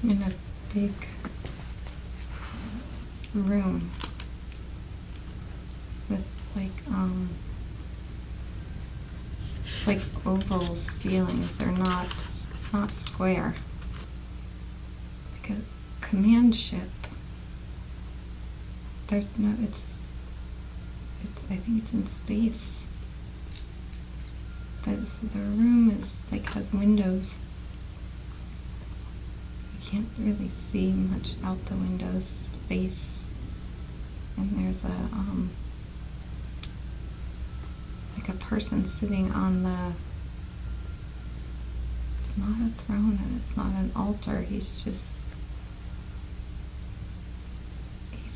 in a big room with like oval ceilings. It's not square. Like a command ship. There's no, I think it's in space. The room is like has windows. You can't really see much out the windows. Space, and there's like a person sitting on the. It's not a throne and it's not an altar. He's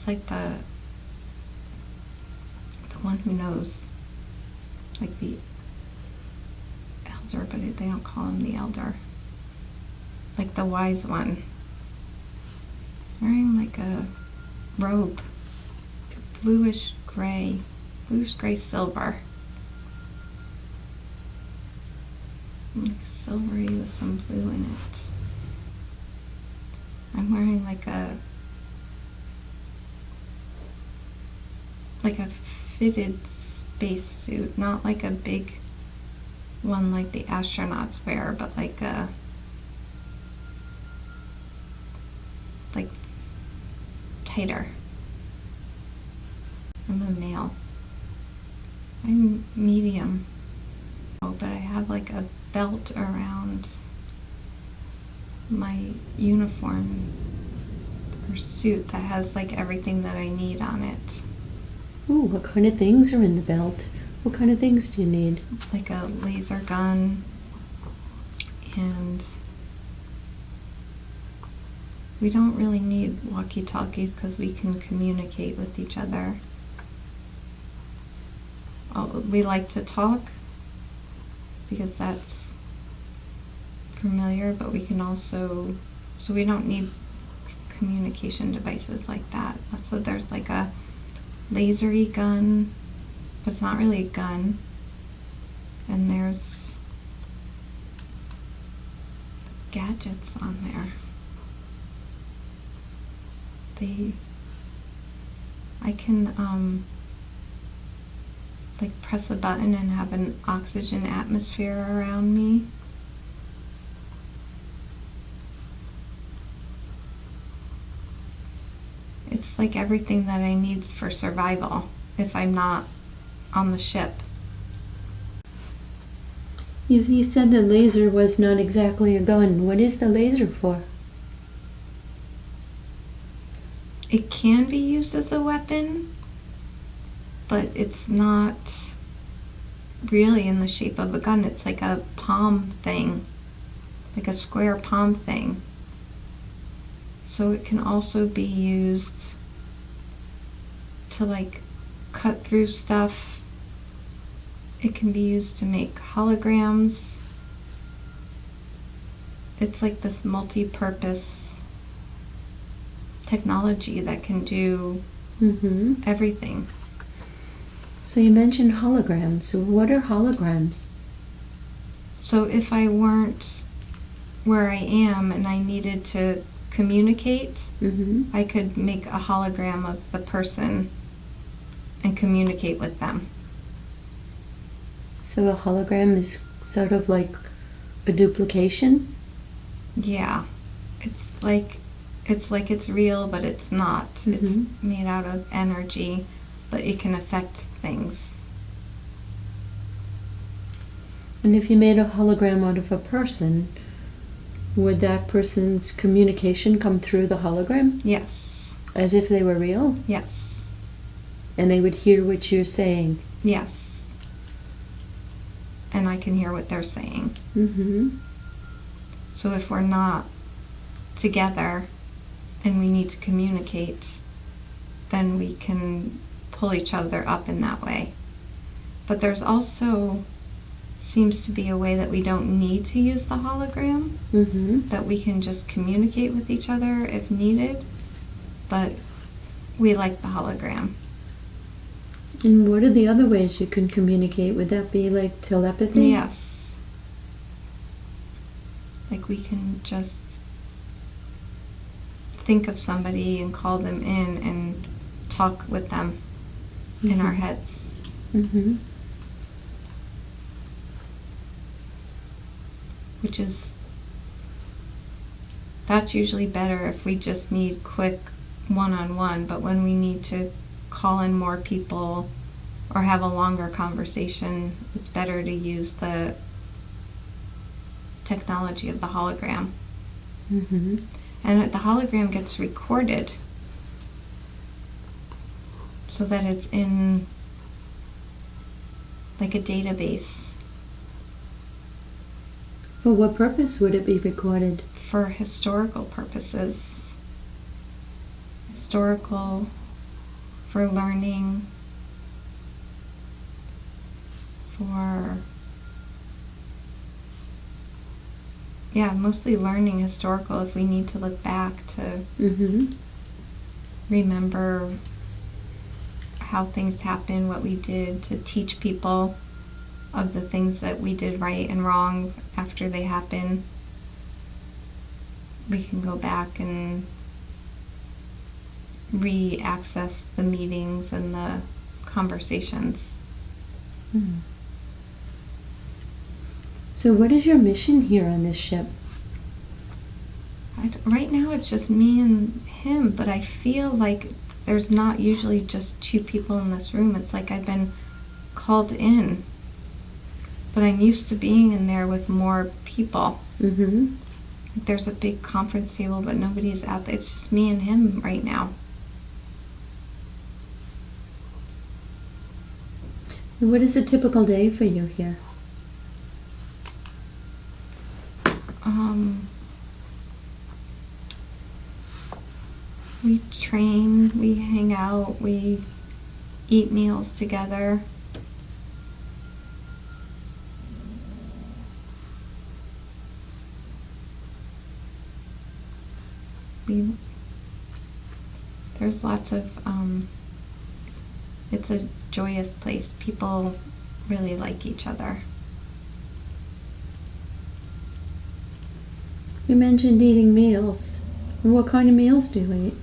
like the one who knows, like the elder, but they don't call him the elder. Like the wise one. He's wearing like a robe, bluish gray silver. Like silvery with some blue in it. I'm wearing like a fitted spacesuit, not like a big one like the astronauts wear, but like tighter. I'm a male. I'm medium. Oh, but I have like a belt around my uniform or suit that has like everything that I need on it. Ooh, what kind of things are in the belt? What kind of things do you need? Like a laser gun, and we don't really need walkie-talkies because we can communicate with each other. We like to talk because that's familiar, but we can also, so we don't need communication devices like that. So there's like a lasery gun, but it's not really a gun. And there's gadgets on there. I can like press a button and have an oxygen atmosphere around me. It's like everything that I need for survival if I'm not on the ship. You said the laser was not exactly a gun. What is the laser for? It can be used as a weapon, but it's not really in the shape of a gun. It's like a palm thing, like a square palm thing. So it can also be used to like cut through stuff. It can be used to make holograms. It's like this multi-purpose technology that can do everything. So you mentioned holograms. What are holograms? So if I weren't where I am and I needed to communicate, I could make a hologram of the person and communicate with them. So a hologram is sort of like a duplication? Yeah. It's like it's real, but it's not. It's made out of energy, but it can affect things. And if you made a hologram out of a person, would that person's communication come through the hologram? Yes. As if they were real? Yes. And they would hear what you're saying? Yes. And I can hear what they're saying. So if we're not together and we need to communicate, then we can pull each other up in that way. But there's also seems to be a way that we don't need to use the hologram, that we can just communicate with each other if needed, but we like the hologram. And what are the other ways you can communicate? Would that be like telepathy? Yes. Like we can just think of somebody and call them in and talk with them in our heads. Mm-hmm. Which is, that's usually better if we just need quick one-on-one, but when we need to call in more people or have a longer conversation, it's better to use the technology of the hologram. Mm-hmm. And the hologram gets recorded so that it's in like a database. For what purpose would it be recorded? For historical purposes. Historical, for learning, for, yeah, mostly learning historical if we need to look back to remember how things happened, what we did, to teach people of the things that we did right and wrong after they happen. We can go back and re-access the meetings and the conversations. Mm. So what is your mission here on this ship? Right now it's just me and him, but I feel like there's not usually just two people in this room. It's like I've been called in, but I'm used to being in there with more people. Mm-hmm. There's a big conference table, but nobody's out there. It's just me and him right now. And what is a typical day for you here? We train, we hang out, we eat meals together. There's lots of, it's a joyous place. People really like each other. You mentioned eating meals. What kind of meals do you eat?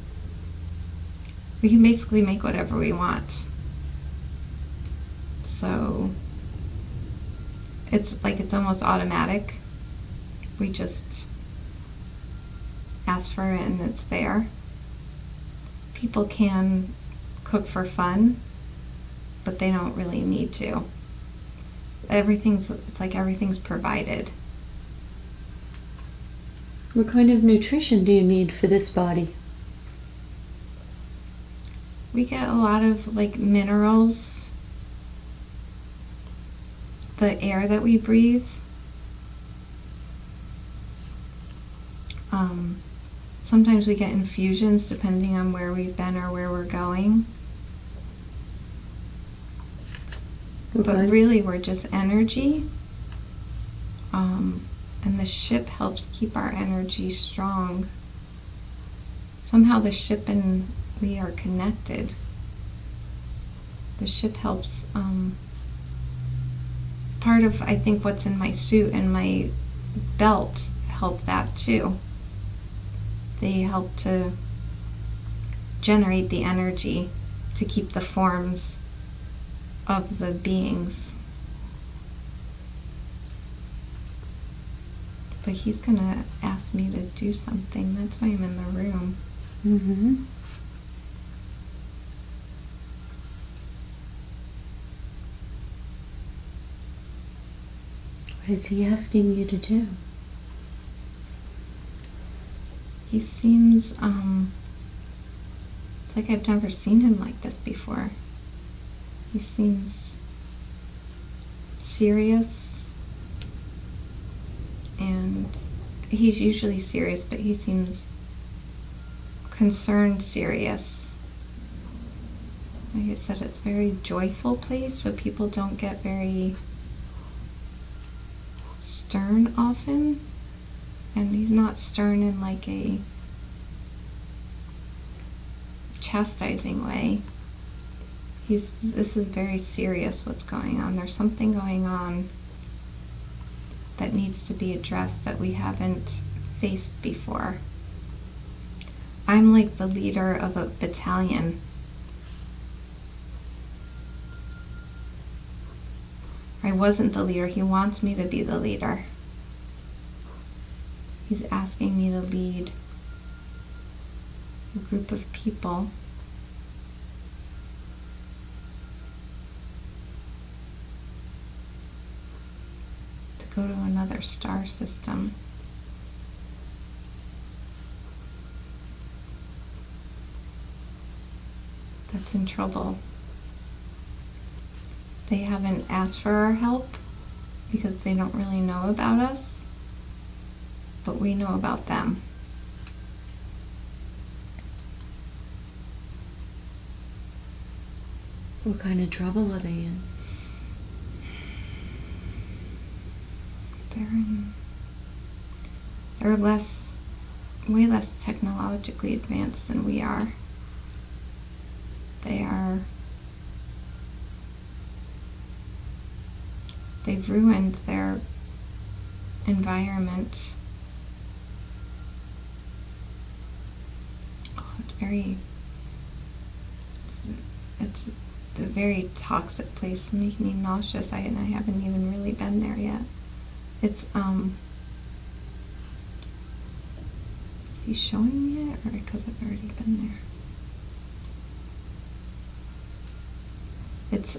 We can basically make whatever we want. So it's like it's almost automatic. We just ask for it and it's there. People can cook for fun, but they don't really need to. It's like everything's provided. What kind of nutrition do you need for this body? We get a lot of like minerals, the air that we breathe. Sometimes we get infusions depending on where we've been or where we're going. Okay. But really we're just energy. And the ship helps keep our energy strong. Somehow the ship and we are connected. The ship helps, part of, I think, what's in my suit and my belt help that too. They help to generate the energy to keep the forms of the beings. But he's gonna ask me to do something. That's why I'm in the room. Mm-hmm. What is he asking you to do? He seems, it's like I've never seen him like this before. He seems serious, and he's usually serious, but he seems concerned serious. Like I said, it's a very joyful place, so people don't get very stern often. And he's not stern in like a chastising way. This is very serious what's going on. There's something going on that needs to be addressed that we haven't faced before. I'm like the leader of a battalion. I wasn't the leader. He wants me to be the leader. He's asking me to lead a group of people to go to another star system. That's in trouble. They haven't asked for our help because they don't really know about us, but we know about them. What kind of trouble are they in? They're way less technologically advanced than we are. They've ruined their environment. Oh, it's a very toxic place. It's making me nauseous. I haven't even really been there yet. It's is he showing me it, or because I've already been there? It's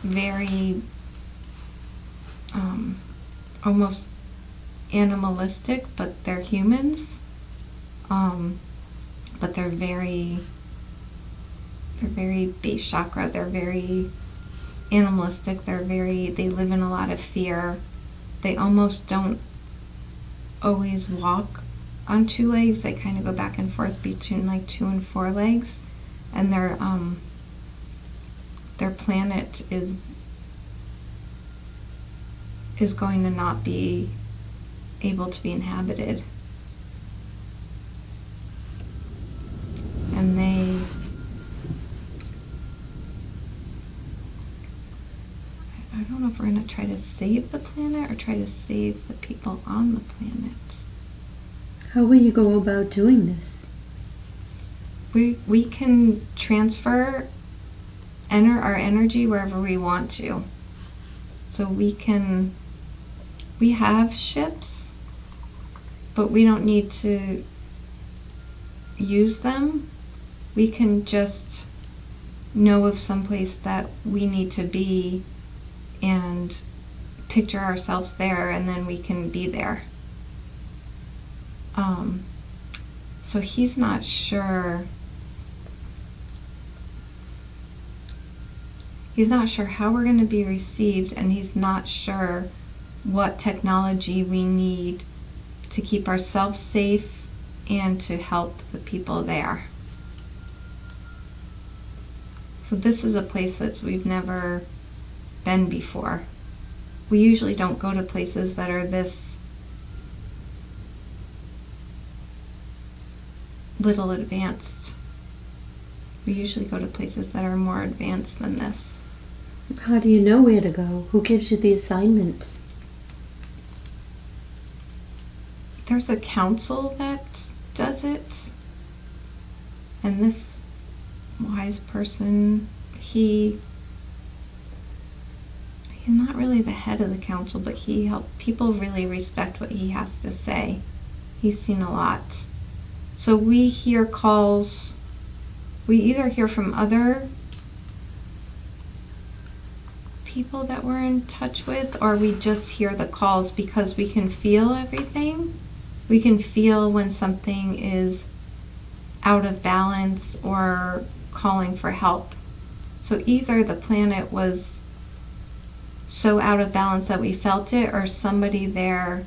very almost animalistic, but they're humans. But they're very base chakra. They're very animalistic. They live in a lot of fear. They almost don't always walk on two legs. They kind of go back and forth between like 2 and 4 legs, and their planet is going to not be able to be inhabited. And I don't know if we're going to try to save the planet or try to save the people on the planet. How will you go about doing this? We can transfer our energy wherever we want to. So we have ships, but we don't need to use them. We can just know of some place that we need to be and picture ourselves there, and then we can be there. So he's not sure. He's not sure how we're going to be received, and he's not sure what technology we need to keep ourselves safe and to help the people there. So this is a place that we've never been before. We usually don't go to places that are this little advanced. We usually go to places that are more advanced than this. How do you know where to go? Who gives you the assignments? There's a council that does it, and this wise person, he's not really the head of the council, but people really respect what he has to say. He's seen a lot. So we hear calls. We either hear from other people that we're in touch with, or we just hear the calls because we can feel everything. We can feel when something is out of balance or calling for help. So either the planet was so out of balance that we felt it, or somebody there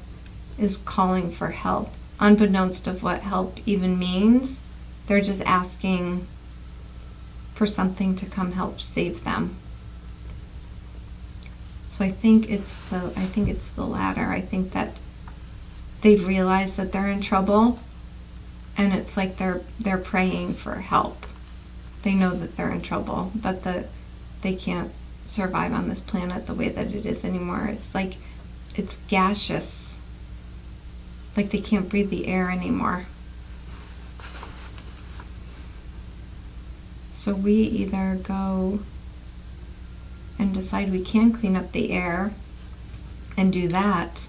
is calling for help, unbeknownst of what help even means. They're just asking for something to come help save them. So I think it's the latter. I think that they've realized that they're in trouble, and it's like they're praying for help. They know that they're in trouble, that they can't survive on this planet the way that it is anymore. It's like it's gaseous. Like they can't breathe the air anymore. So we either go and decide we can clean up the air and do that,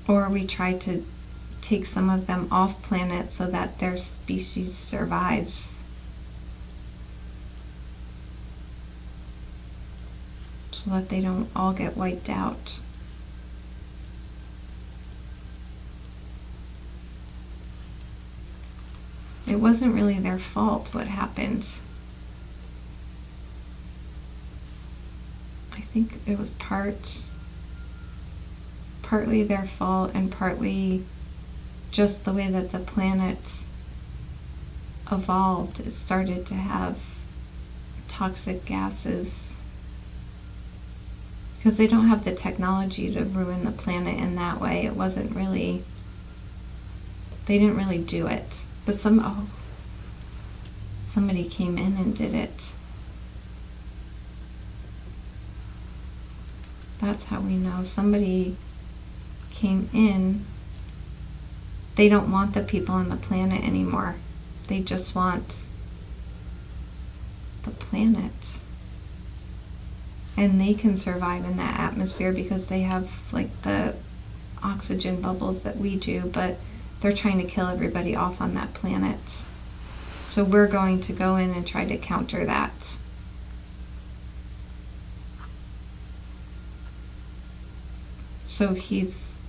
or we try to take some of them off planet so that their species survives. So that they don't all get wiped out. It wasn't really their fault what happened. I think it was partly their fault and partly just the way that the planet evolved. It started to have toxic gases because they don't have the technology to ruin the planet in that way. It wasn't really, they didn't really do it. But somebody came in and did it. That's how we know. Somebody came in. They don't want the people on the planet anymore. They just want the planet. And they can survive in that atmosphere because they have like the oxygen bubbles that we do, but they're trying to kill everybody off on that planet. So we're going to go in and try to counter that. So he's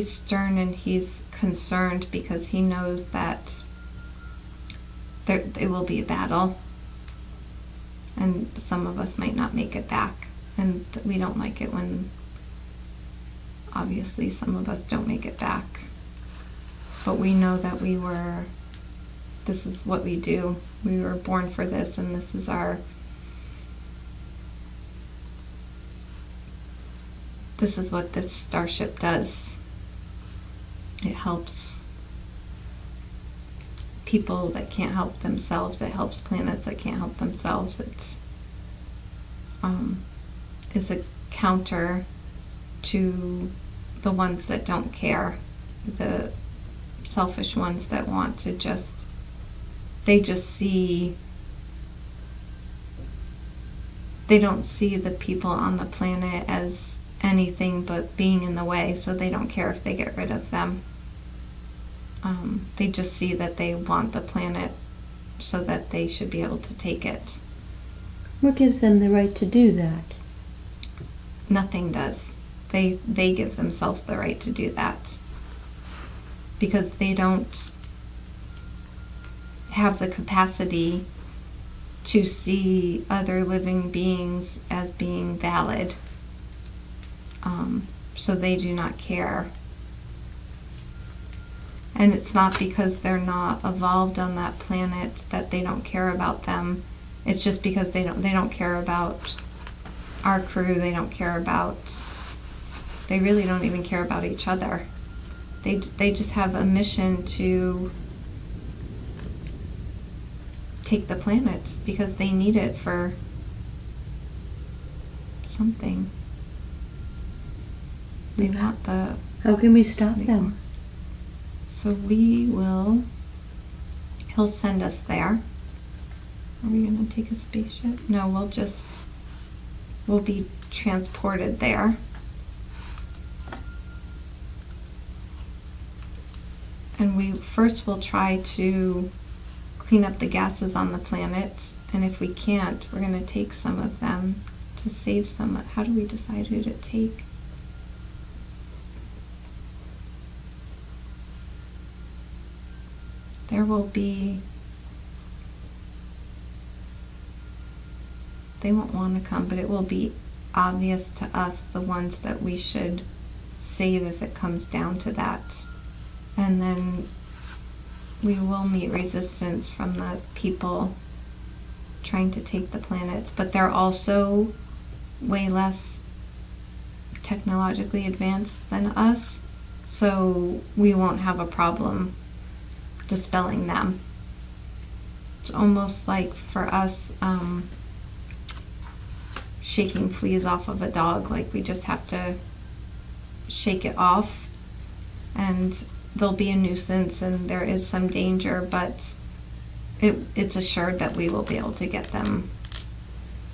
stern and he's concerned because he knows that it will be a battle. And some of us might not make it back. And we don't like it when, obviously, some of us don't make it back. But we know that this is what we do. We were born for this, and this is what this starship does. It helps people that can't help themselves. It helps planets that can't help themselves. It is a counter to the ones that don't care, the selfish ones that want to they don't see the people on the planet as anything but being in the way, so they don't care if they get rid of them. They just see that they want the planet so that they should be able to take it. What gives them the right to do that? Nothing does. They give themselves the right to do that because they don't have the capacity to see other living beings as being valid. So they do not care. And it's not because they're not evolved on that planet that they don't care about them. It's just because they don't care about our crew. They really don't even care about each other. They just have a mission to take the planet because they need it for something. They want the... How can we stop them? So he'll send us there. Are we going to take a spaceship? No, we'll be transported there. And we first will try to clean up the gases on the planet, and if we can't, we're going to take some of them to save some. How do we decide who to take? There will be... They won't want to come, but it will be obvious to us the ones that we should save if it comes down to that. And then we will meet resistance from the people trying to take the planet, but they're also way less technologically advanced than us, so we won't have a problem dispelling them. It's almost like for us shaking fleas off of a dog. Like we just have to shake it off, and they'll be a nuisance and there is some danger, but it's assured that we will be able to get them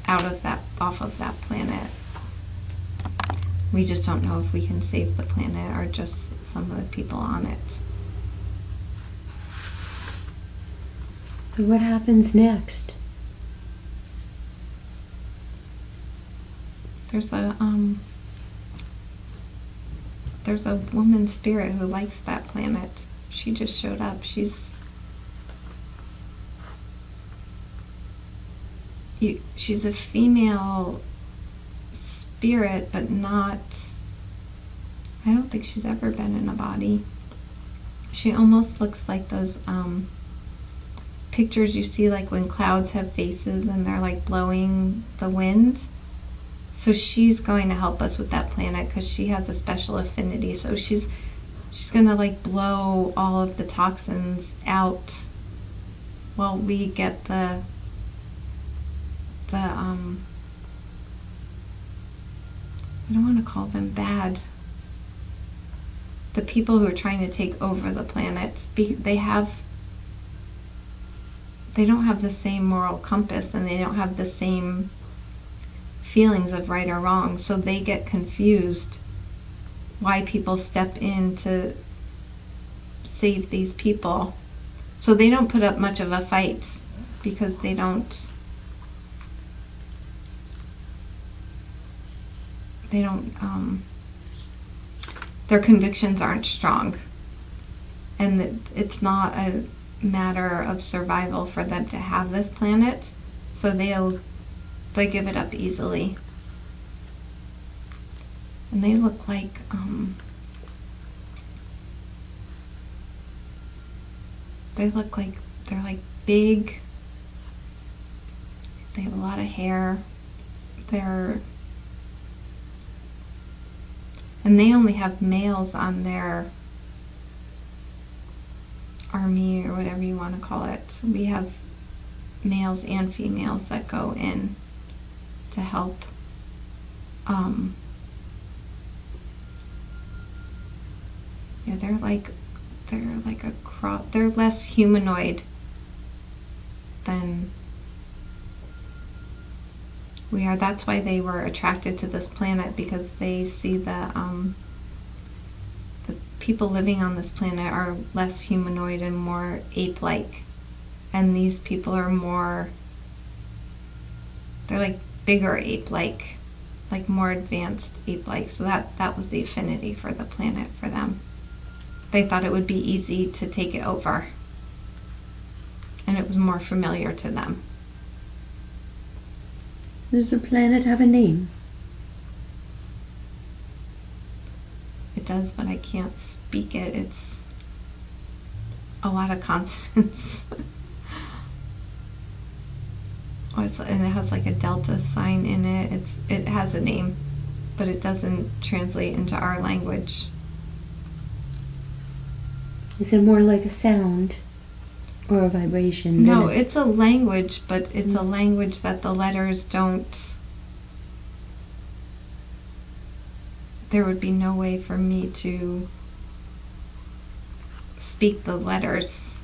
off of that planet. We just don't know if we can save the planet or just some of the people on it. So what happens next? There's a woman spirit who likes that planet. She just showed up. She's a female spirit, but not, I don't think she's ever been in a body. She almost looks like those pictures you see, like when clouds have faces and they're like blowing the wind. So she's going to help us with that planet because she has a special affinity. So she's going to like blow all of the toxins out while we get the I don't want to call them bad. The people who are trying to take over the planet, they don't have the same moral compass, and they don't have the same feelings of right or wrong, so they get confused why people step in to save these people. So they don't put up much of a fight because they don't their convictions aren't strong, and it's not a matter of survival for them to have this planet, so they give it up easily. And they look like they're like big. They have a lot of hair. And they only have males on their army, or whatever you want to call it. We have males and females that go in to help. Yeah, they're like they're less humanoid than we are. That's why they were attracted to this planet, because they see the people living on this planet are less humanoid and more ape-like, and these people are more, they're like bigger ape-like, like more advanced ape-like. So that was the affinity for the planet for them. They thought it would be easy to take it over, and it was more familiar to them. Does the planet have a name? It does, but I can't speak it. It's a lot of consonants. And it has like a delta sign in it. It has a name, but it doesn't translate into our language. Is it more like a sound or a vibration? No, it's a language, but it's a language that the letters don't. There would be no way for me to speak the letters.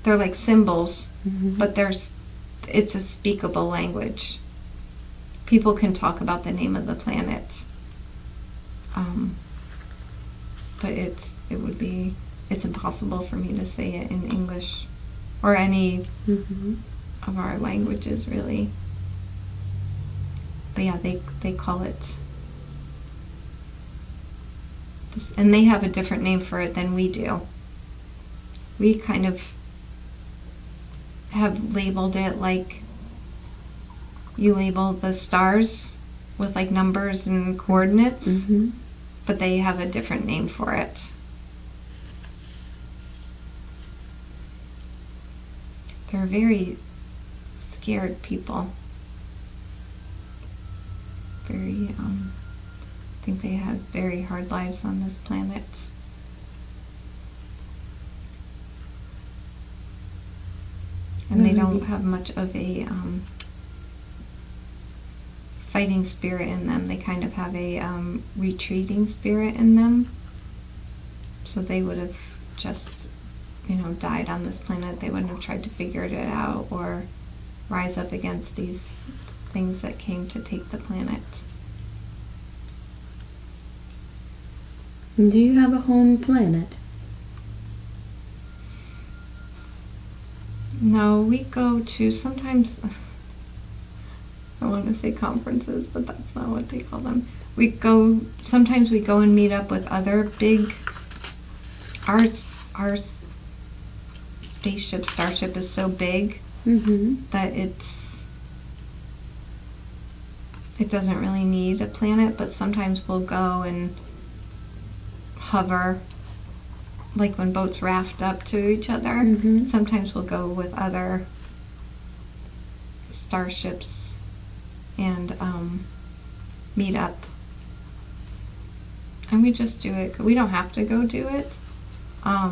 They're like symbols, but it's a speakable language. People can talk about the name of the planet, but it's impossible for me to say it in English or any of our languages, really. But yeah, they call it this, and they have a different name for it than we do. We kind of have labeled it like you label the stars with like numbers and coordinates, but they have a different name for it. They're very scared people. I think they had very hard lives on this planet. And they don't have much of a fighting spirit in them. They kind of have a retreating spirit in them. So they would have just, died on this planet. They wouldn't have tried to figure it out or rise up against these things that came to take the planet. Do you have a home planet? No, we go to sometimes, I want to say conferences, but that's not what they call them. Sometimes we go and meet up with other big, our starship is so big that it doesn't really need a planet, but sometimes we'll go and hover, like when boats raft up to each other. Sometimes we'll go with other starships and meet up. And we just do it. We don't have to go do it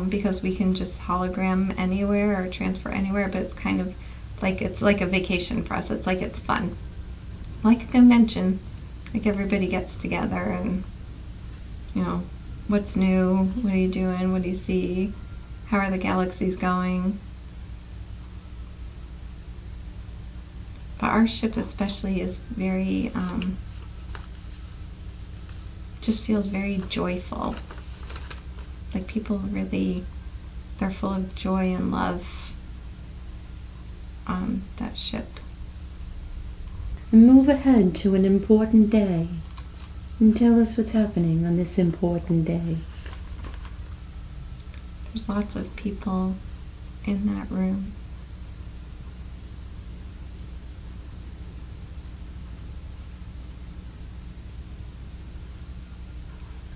because we can just hologram anywhere or transfer anywhere, but it's kind of like, it's like a vacation for us. It's like, it's fun. Like a convention. Like everybody gets together and, what's new? What are you doing? What do you see? How are the galaxies going? But our ship especially is very, just feels very joyful. Like people really, they're full of joy and love on that ship. Move ahead to an important day and tell us what's happening on this important day. There's lots of people in that room.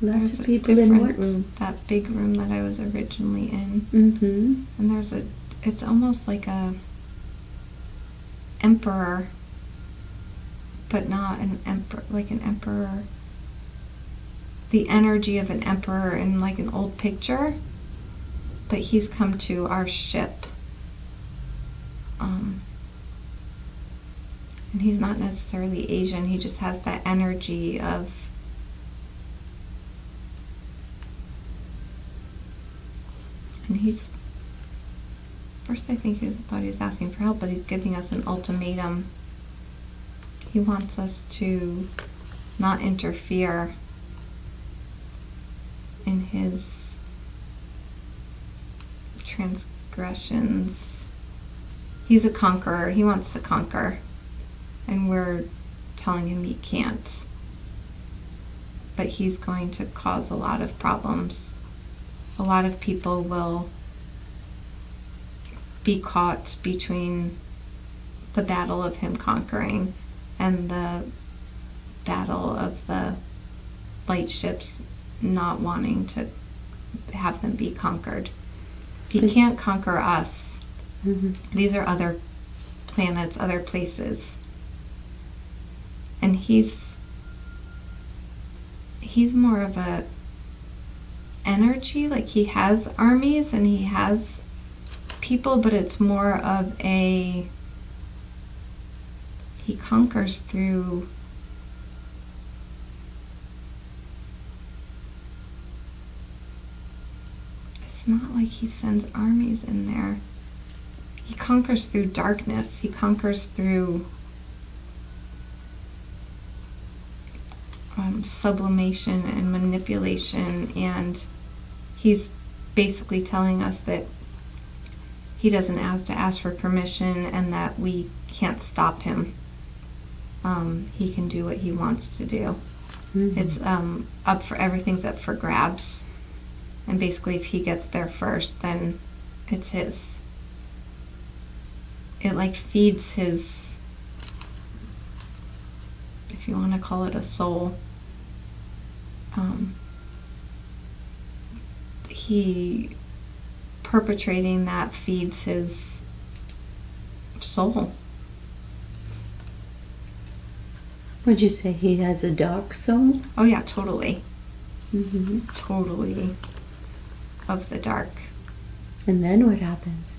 Lots of people in what room? That big room that I was originally in. And it's almost like a emperor, but not an emperor, like an emperor. The energy of an emperor in like an old picture, but he's come to our ship. And he's not necessarily Asian, he just has that energy of and first I think thought he was asking for help, but he's giving us an ultimatum. He wants us to not interfere in his transgressions. He's a conqueror. He wants to conquer. And we're telling him he can't. But he's going to cause a lot of problems. A lot of people will be caught between the battle of him conquering and the battle of the light ships not wanting to have them be conquered. He can't conquer us. These are other planets, other places. And he's more of a energy, like he has armies and he has people, but it's more of he conquers through it's not like he sends armies in there. He conquers through darkness. He conquers through sublimation and manipulation, and he's basically telling us that he doesn't have to ask for permission and that we can't stop him. He can do what he wants to do. It's everything's up for grabs, and basically if he gets there first, then it's his. It like feeds his, if you want to call it a soul. He perpetrating that feeds his soul. Would you say he has a dark soul? Oh yeah, totally. Totally of the dark. And then what happens?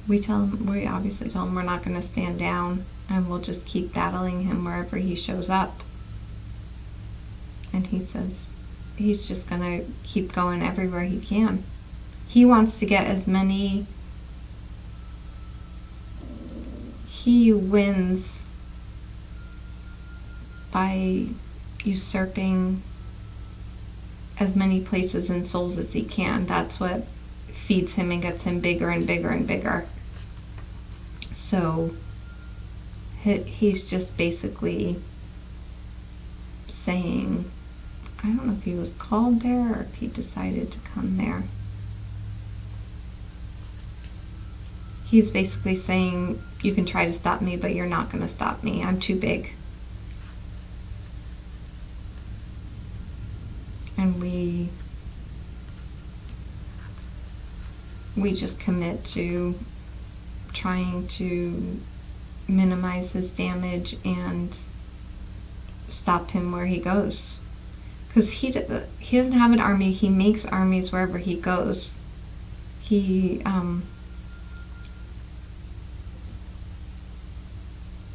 we obviously tell him we're not going to stand down, and we'll just keep battling him wherever he shows up. And he says he's just going to keep going everywhere he can. He wants to get as many. He wins by usurping as many places and souls as he can. That's what feeds him and gets him bigger and bigger and bigger. So he's just basically saying, I don't know if he was called there or if he decided to come there. He's basically saying, you can try to stop me, but you're not going to stop me. I'm too big. And we just commit to trying to minimize his damage and stop him where he goes. Because he doesn't have an army. He makes armies wherever he goes.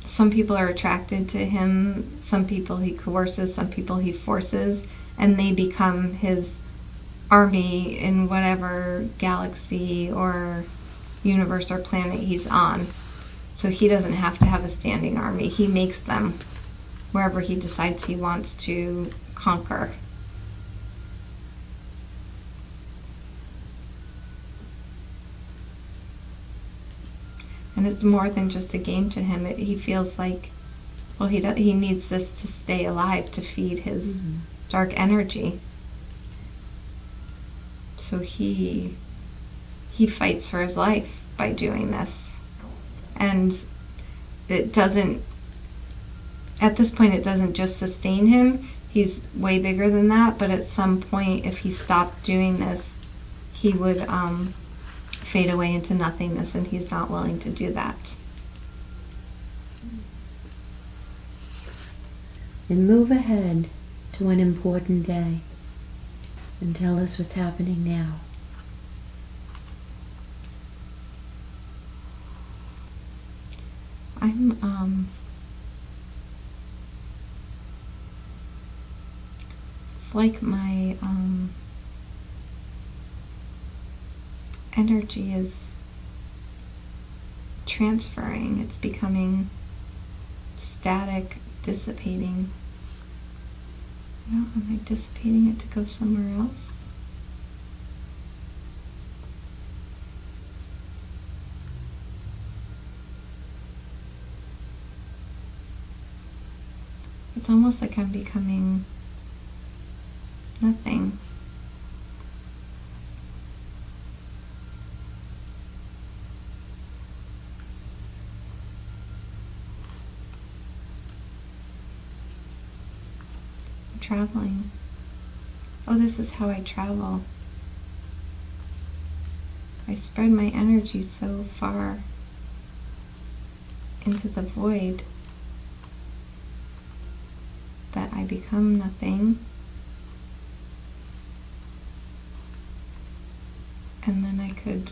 Some people are attracted to him, some people he coerces, some people he forces, and they become his army in whatever galaxy or universe or planet he's on. So he doesn't have to have a standing army. He makes them wherever he decides he wants to conquer. And it's more than just a game to him. He feels like, well, he needs this to stay alive, to feed his dark energy. So he fights for his life by doing this. And it doesn't, at this point, it doesn't just sustain him. He's way bigger than that, but at some point, if he stopped doing this, he would fade away into nothingness, and he's not willing to do that. And move ahead to an important day and tell us what's happening now. It's like my energy is transferring. It's becoming static, dissipating. Am I dissipating it to go somewhere else? It's almost like I'm becoming nothing. Traveling. Oh, this is how I travel. I spread my energy so far into the void that I become nothing, and then I could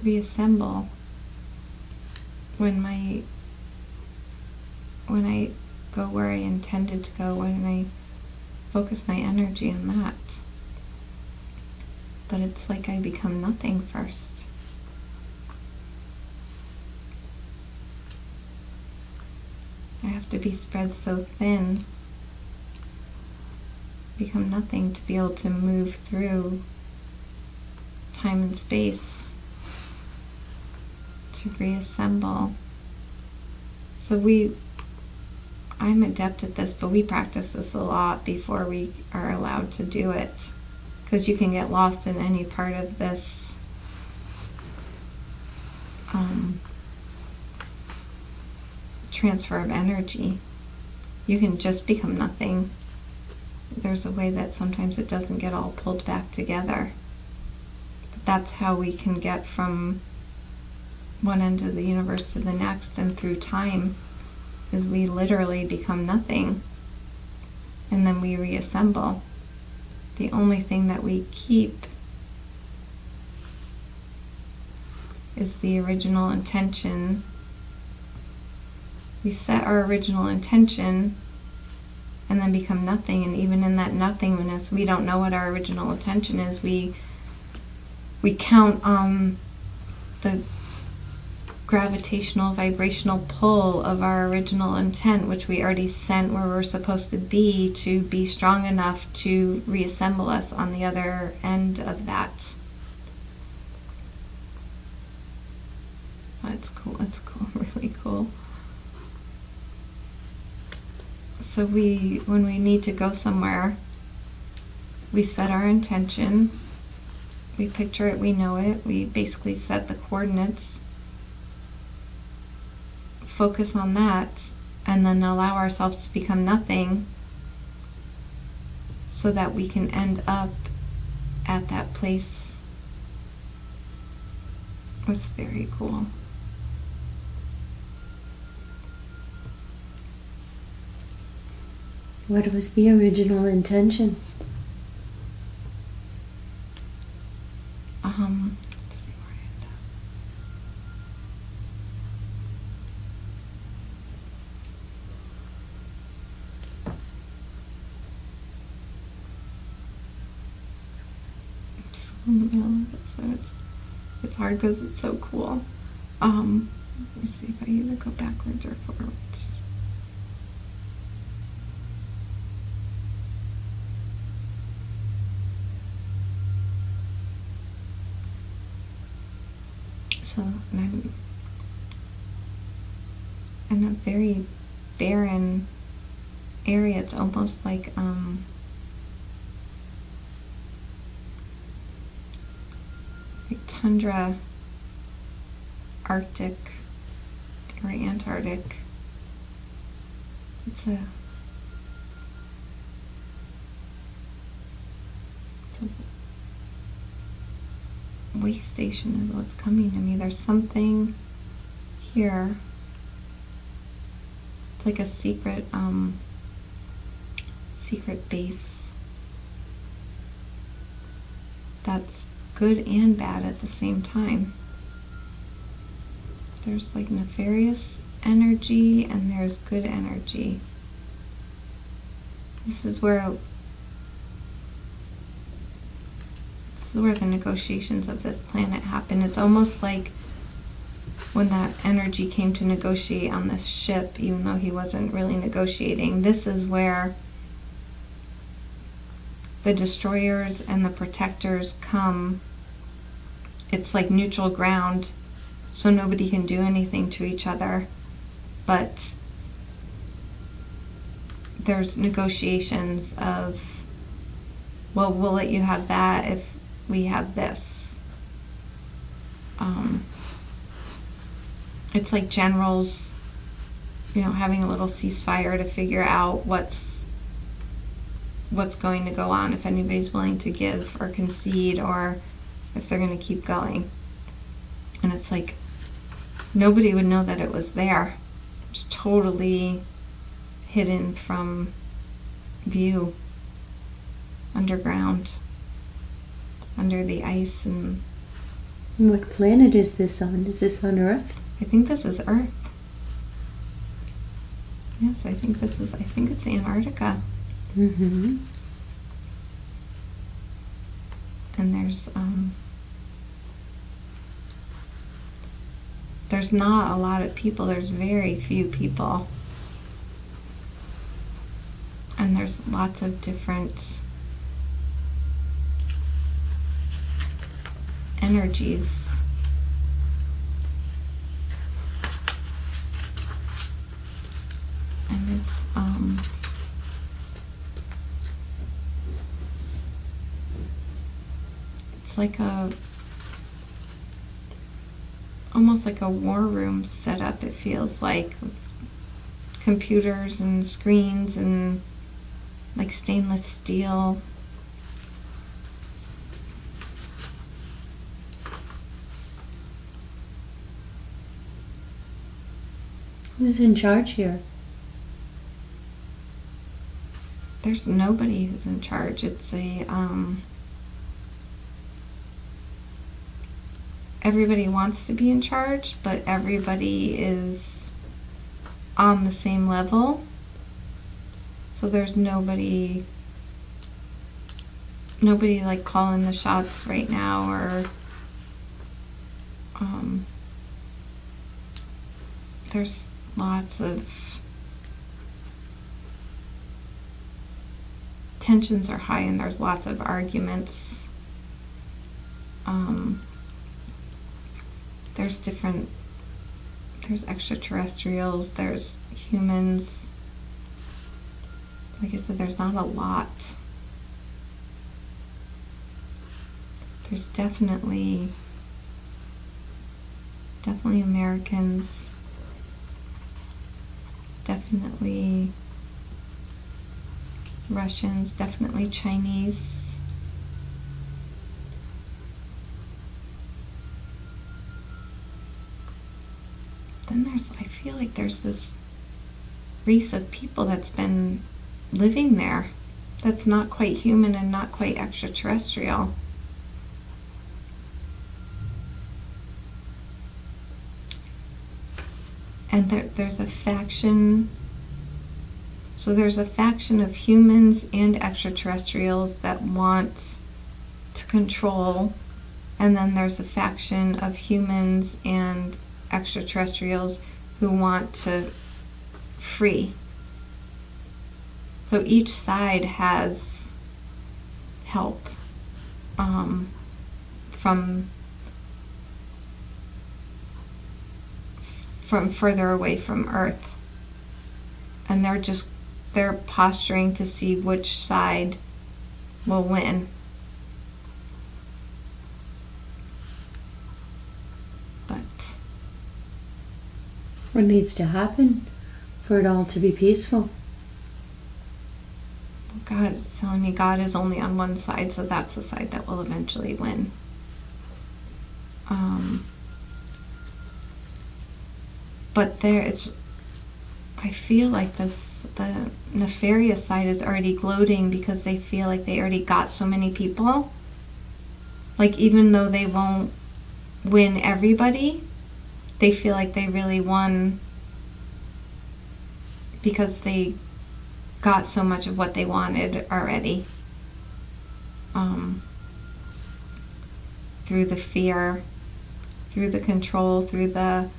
reassemble when I go where I intended to go, when I focus my energy on that. But it's like I become nothing first. I have to be spread so thin, become nothing, to be able to move through time and space, to reassemble. So I'm adept at this, but we practice this a lot before we are allowed to do it, because you can get lost in any part of this transfer of energy. You can just become nothing. There's a way that sometimes it doesn't get all pulled back together. But that's how we can get from one end of the universe to the next and through time, is we literally become nothing, and then we reassemble. The only thing that we keep is the original intention. We set our original intention and then become nothing, and even in that nothingness, we don't know what our original intention is. We count on the gravitational vibrational pull of our original intent, which we already sent where we're supposed to be strong enough to reassemble us on the other end of that. That's cool. That's cool. Really cool. So when we need to go somewhere, we set our intention, we picture it, we know it, we basically set the coordinates, focus on that, and then allow ourselves to become nothing so that we can end up at that place. That's very cool. What was the original intention? Let's see where I end up. So in the middle of it, so it's hard because it's so cool. Let me see if I either go backwards or forwards. So I'm in a very barren area. It's almost like tundra, Arctic, or Antarctic. It's a way station is what's coming to me. There's something here. It's like a secret base that's good and bad at the same time. There's like nefarious energy and there's good energy. This is where the negotiations of this planet happen. It's almost like when that energy came to negotiate on this ship, even though he wasn't really negotiating. This is where the destroyers and the protectors come. It's like neutral ground, so nobody can do anything to each other. But there's negotiations of, well, we'll let you have that if we have this. It's like generals, having a little ceasefire to figure out what's going to go on, if anybody's willing to give or concede, or if they're going to keep going. And it's like nobody would know that it was there. It's totally hidden from view, underground, under the ice. And what planet is this on? Is this on Earth? I think this is Earth. Yes, I think it's Antarctica. Mm-hmm. And there's not a lot of people. There's very few people. And there's lots of different energies. And it's like almost like a war room setup, it feels like, with computers and screens and like stainless steel. Who's in charge here? There's nobody who's in charge. It's everybody wants to be in charge, but everybody is on the same level. So there's nobody like calling the shots right now, or there's lots of tensions are high, and there's lots of arguments. There's extraterrestrials, there's humans. Like I said, there's not a lot. There's definitely Americans, definitely Russians, definitely Chinese. Then I feel like there's this race of people that's been living there that's not quite human and not quite extraterrestrial. And there's a faction. So there's a faction of humans and extraterrestrials that want to control, and then there's a faction of humans and extraterrestrials who want to free. So each side has help from further away from Earth, and they're posturing to see which side will win. But what needs to happen for it all to be peaceful? God is telling me God is only on one side, so that's the side that will eventually win. But I feel like the nefarious side is already gloating because they feel like they already got so many people. Like, even though they won't win everybody, they feel like they really won because they got so much of what they wanted already. Through the fear, through the control, through the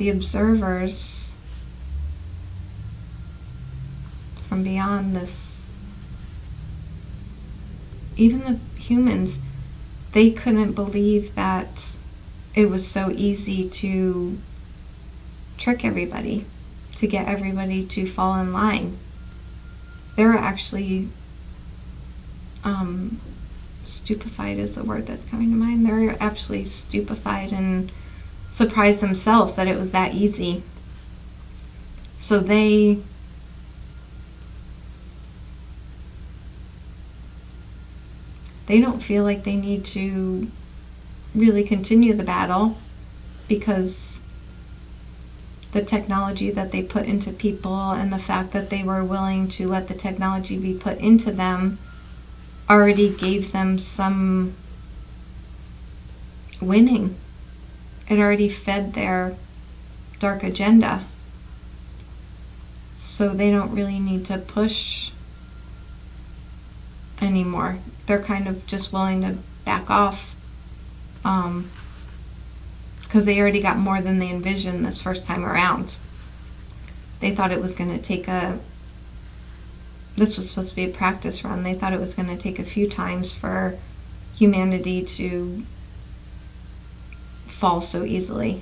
observers from beyond this, even the humans, they couldn't believe that it was so easy to trick everybody, to get everybody to fall in line. They were actually stupefied is the word that's coming to mind. They're actually stupefied and surprised themselves that it was that easy. So they don't feel like they need to really continue the battle, because the technology that they put into people and the fact that they were willing to let the technology be put into them already gave them some winning. It already fed their dark agenda. So they don't really need to push anymore. They're kind of just willing to back off, because they already got more than they envisioned this first time around. They thought it was going to take this was supposed to be a practice run. They thought it was going to take a few times for humanity to fall so easily.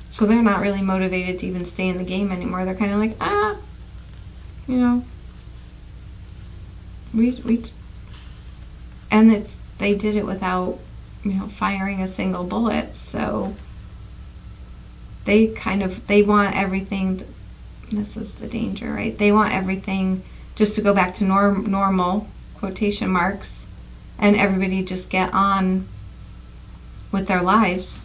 So they're not really motivated to even stay in the game anymore. They're kind of like, and they did it without, firing a single bullet. So they want everything. This is the danger, right? They want everything just to go back to normal, quotation marks, and everybody just get on with their lives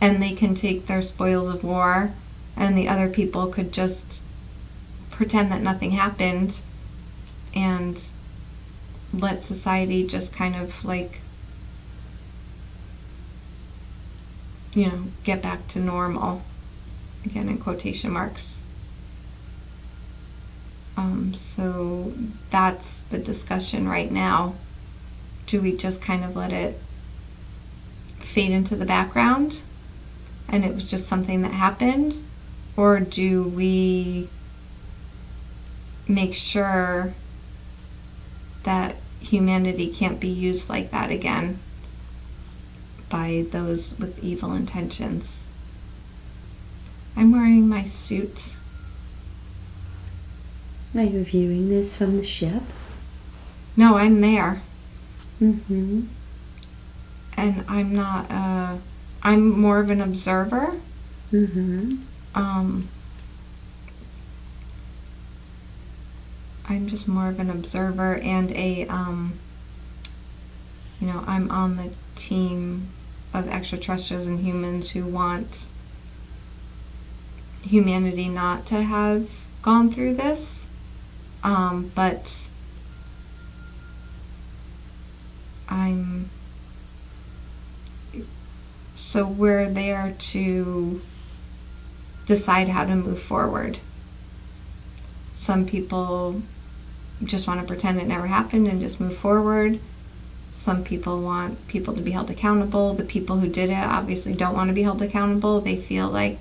and they can take their spoils of war, and the other people could just pretend that nothing happened and let society just kind of like, get back to normal, again in quotation marks. So that's the discussion right now. Do we just kind of let it fade into the background and it was just something that happened? Or do we make sure that humanity can't be used like that again by those with evil intentions? I'm wearing my suit. Are you viewing this from the ship? No, I'm there. Mm-hmm. And I'm not, I'm more of an observer. Mm-hmm. I'm just more of an observer and I'm on the team of extraterrestrials and humans who want humanity not to have gone through this. But so we're there to decide how to move forward. Some people just want to pretend it never happened and just move forward. Some people want people to be held accountable. The people who did it obviously don't want to be held accountable. They feel like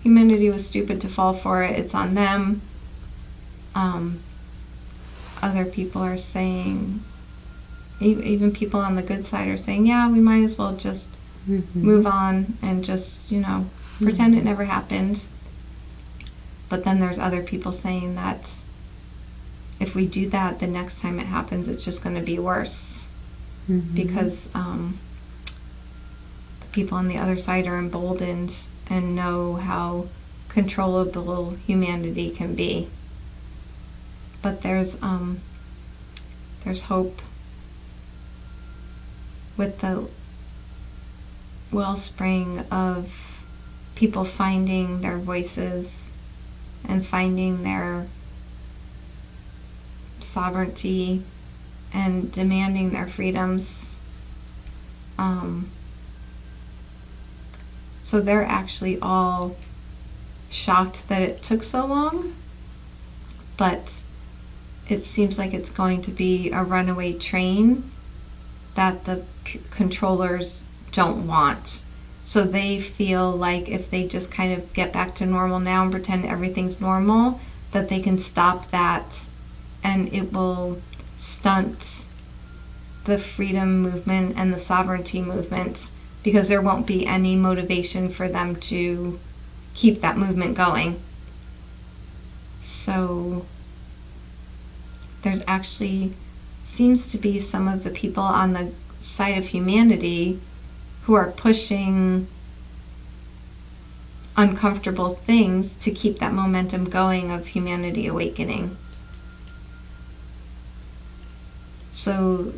humanity was stupid to fall for it. It's on them. Other people are saying, even people on the good side are saying, yeah, we might as well just move on and just, pretend it never happened. But then there's other people saying that if we do that, the next time it happens, it's just going to be worse. Because the people on the other side are emboldened and know how controllable humanity can be. But there's hope with the wellspring of people finding their voices and finding their sovereignty and demanding their freedoms. So they're actually all shocked that it took so long, but it seems like it's going to be a runaway train that the controllers don't want. So they feel like if they just kind of get back to normal now and pretend everything's normal, that they can stop that and it will stunt the freedom movement and the sovereignty movement, because there won't be any motivation for them to keep that movement going. So there's actually seems to be some of the people on the side of humanity who are pushing uncomfortable things to keep that momentum going of humanity awakening. So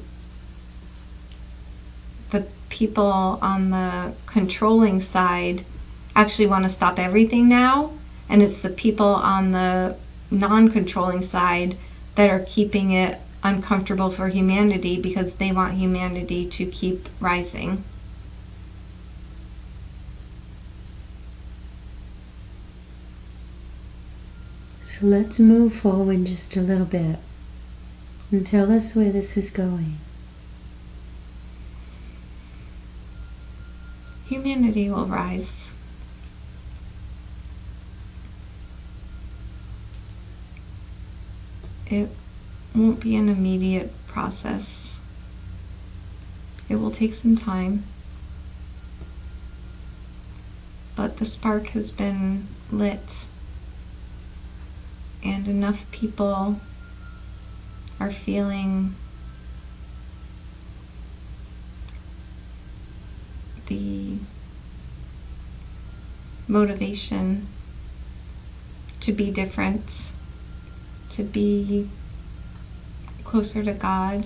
the people on the controlling side actually want to stop everything now, and it's the people on the non-controlling side that are keeping it uncomfortable for humanity because they want humanity to keep rising. So let's move forward just a little bit and tell us where this is going. Humanity will rise. It won't be an immediate process. It will take some time. But the spark has been lit, and enough people are feeling the motivation to be different, to be closer to God,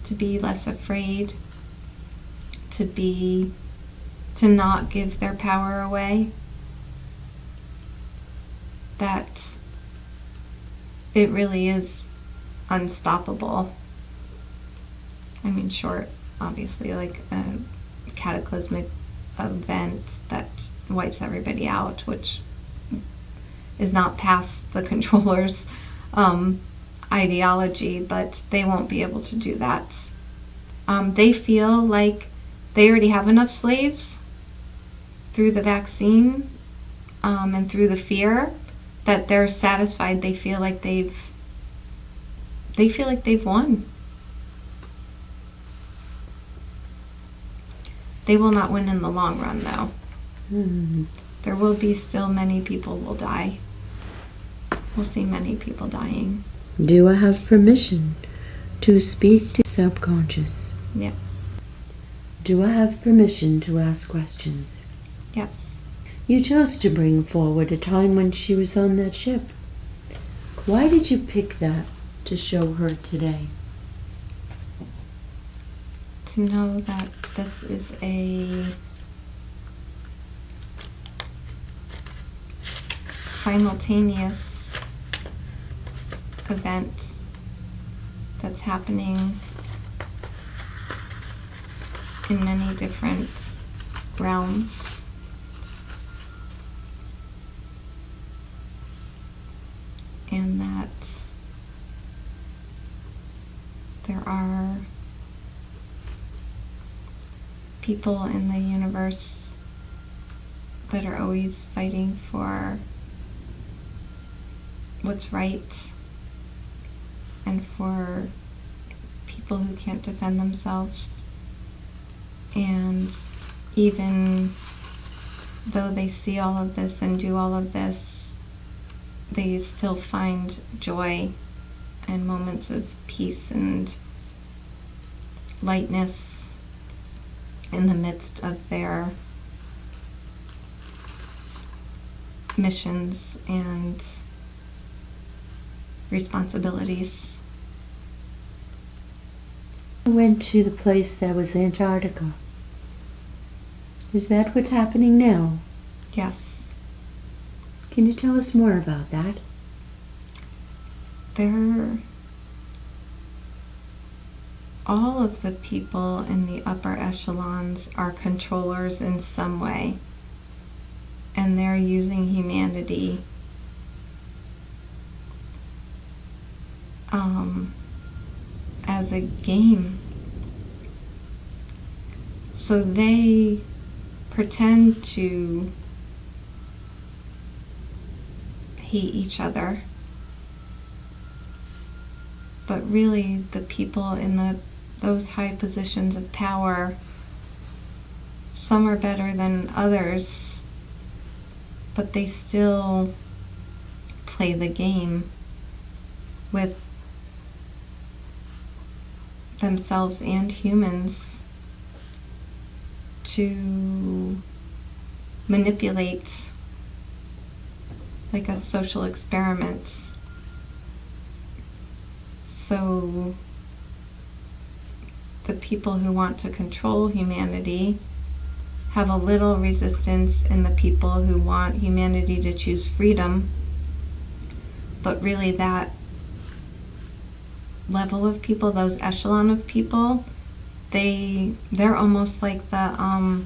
to be less afraid, to be to not give their power away, that it really is unstoppable. I mean, short, obviously, like a cataclysmic event that wipes everybody out, which is not past the controller's ideology, but they won't be able to do that. They feel like they already have enough slaves through the vaccine and through the fear that they're satisfied. They feel like they've won. They will not win in the long run, though. Mm. There will be still many people will die. We'll see many people dying. Do I have permission to speak to subconscious? Yes. Do I have permission to ask questions? Yes. You chose to bring forward a time when she was on that ship. Why did you pick that to show her today? To know that this is a simultaneous event that's happening in many different realms. And that there are people in the universe that are always fighting for what's right and for people who can't defend themselves. And even though they see all of this and do all of this, they still find joy and moments of peace and lightness in the midst of their missions and responsibilities. I went to the place that was Antarctica. Is that what's happening now? Yes. Can you tell us more about that? All of the people in the upper echelons are controllers in some way, and they're using humanity as a game. So they pretend to hate each other, but really the people in those high positions of power, some are better than others, but they still play the game with themselves and humans to manipulate, like a social experiment. So the people who want to control humanity have a little resistance in the people who want humanity to choose freedom, but really that level of people, those echelon of people, they're almost like the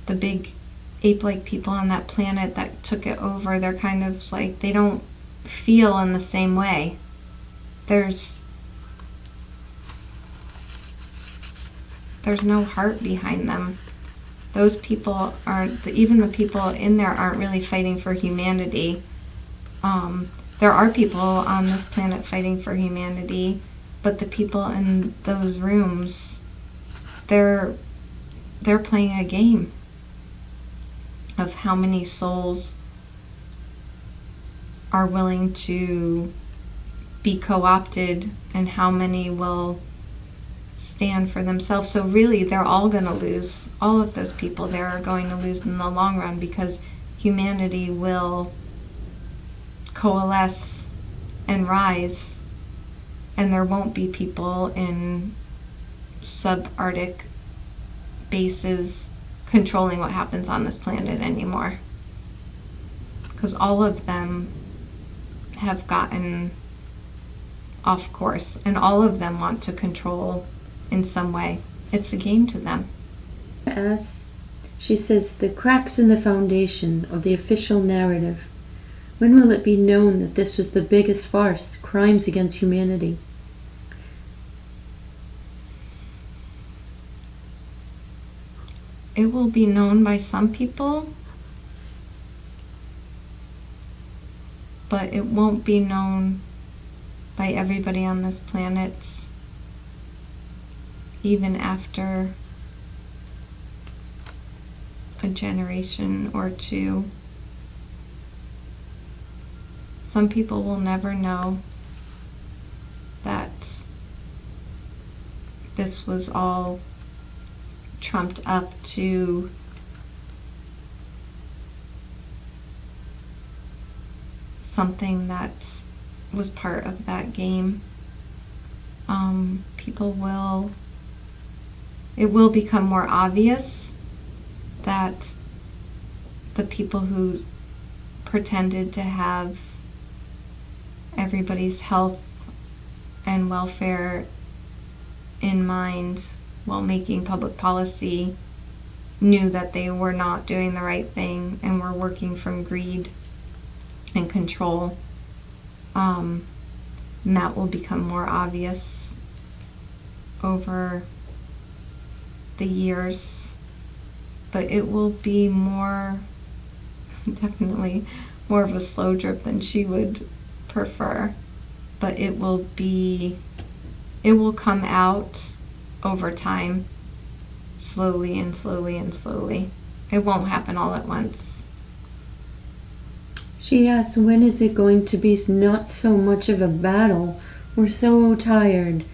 big ape-like people on that planet that took it over. They're kind of like, they don't feel in the same way. There's no heart behind them. Those people aren't, even the people in there aren't really fighting for humanity. There are people on this planet fighting for humanity, but the people in those rooms, they're playing a game of how many souls are willing to be co-opted and how many will stand for themselves. So really, they're all going to lose. All of those people there are going to lose in the long run, because humanity will coalesce and rise, and there won't be people in subarctic bases controlling what happens on this planet anymore. Because all of them have gotten off course, and all of them want to control in some way. It's a game to them. As she says, the cracks in the foundation of the official narrative. When will it be known that this was the biggest farce, crimes against humanity? It will be known by some people, but it won't be known by everybody on this planet, even after a generation or two. Some people will never know that this was all trumped up to something that was part of that game. It will become more obvious that the people who pretended to have everybody's health and welfare in mind while making public policy knew that they were not doing the right thing and were working from greed and control. And that will become more obvious over the years. But it will be more, definitely more of a slow drip than she would prefer. But it will come out over time, slowly and slowly and slowly. It won't happen all at once. She asks, when is it going to be not so much of a battle? We're so tired.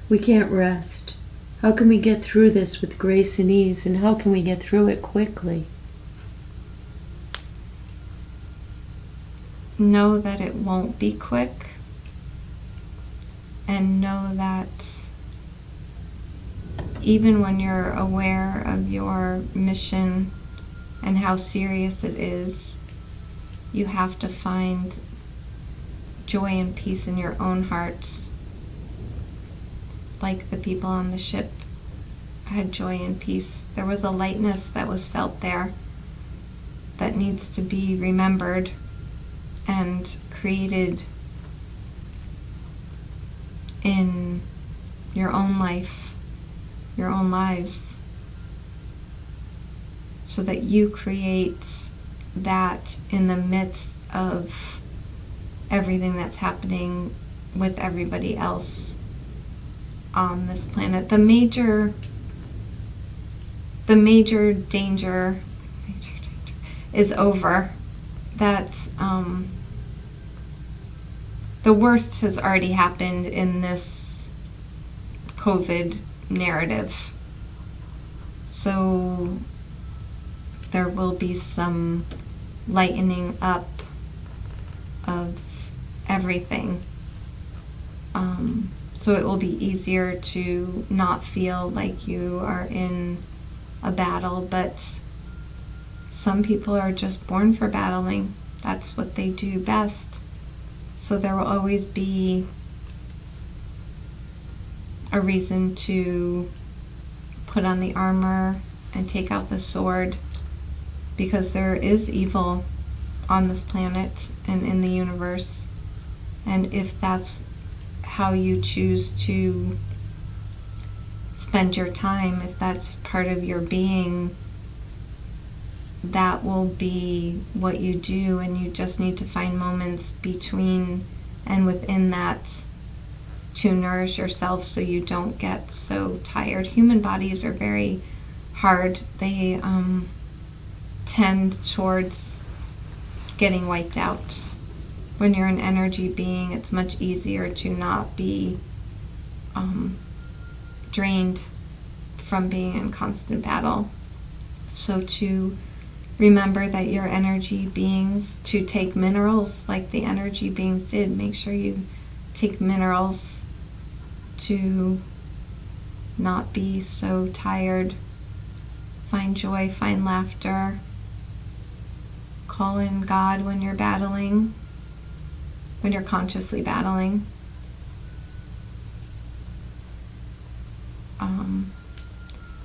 We can't rest. How can we get through this with grace and ease, and how can we get through it quickly? Know that it won't be quick, and know that even when you're aware of your mission and how serious it is, you have to find joy and peace in your own heart. Like the people on the ship had joy and peace. There was a lightness that was felt there that needs to be remembered and created in your own life, your own lives, so that you create that in the midst of everything that's happening with everybody else on this planet. The major danger is over. That the worst has already happened in this COVID narrative. So there will be some lightening up of everything. So it will be easier to not feel like you are in a battle, but some people are just born for battling. That's what they do best. So there will always be a reason to put on the armor and take out the sword, because there is evil on this planet and in the universe. And if that's how you choose to spend your time, if that's part of your being, that will be what you do, and you just need to find moments between and within that to nourish yourself so you don't get so tired. Human bodies are very hard. They tend towards getting wiped out. When you're an energy being, it's much easier to not be drained from being in constant battle. So to remember that you're energy beings, to take minerals like the energy beings did. Make sure you take minerals to not be so tired Find joy, find laughter. Call in God when you're battling, when you're consciously battling.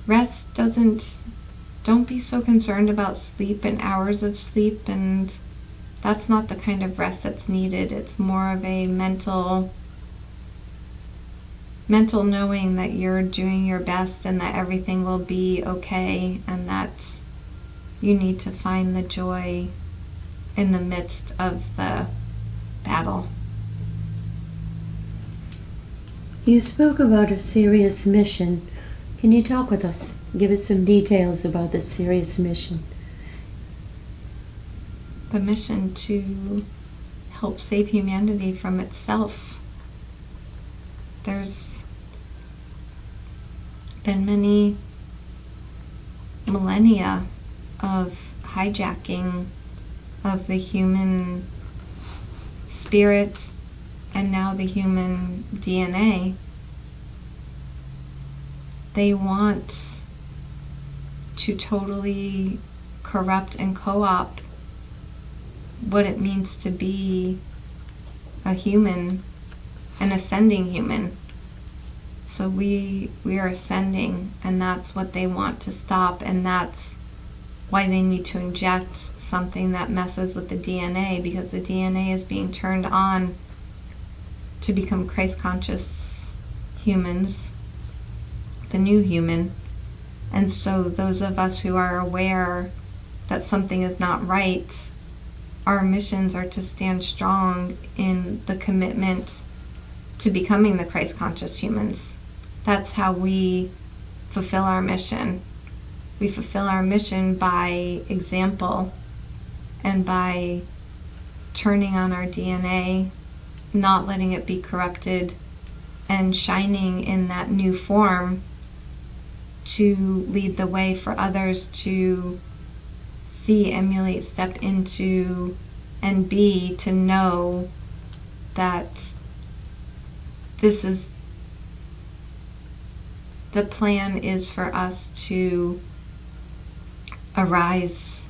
Rest don't be so concerned about sleep and hours of sleep, and that's not the kind of rest that's needed. It's more of a mental knowing that you're doing your best and that everything will be okay, and that you need to find the joy in the midst of the battle. You spoke about a serious mission. Can you talk with us? Give us some details about this serious mission. The mission to help save humanity from itself. There's been many millennia of hijacking of the human spirit and now the human DNA. They want to totally corrupt and co-opt what it means to be a human, an ascending human. So we are ascending, and that's what they want to stop, and that's why they need to inject something that messes with the DNA, because the DNA is being turned on to become Christ-conscious humans, the new human. And so those of us who are aware that something is not right, our missions are to stand strong in the commitment to becoming the Christ-conscious humans. That's how we fulfill our mission. We fulfill our mission by example and by turning on our DNA, not letting it be corrupted, and shining in that new form to lead the way for others to see, emulate, step into, and be, to know that this is the plan is for us to arise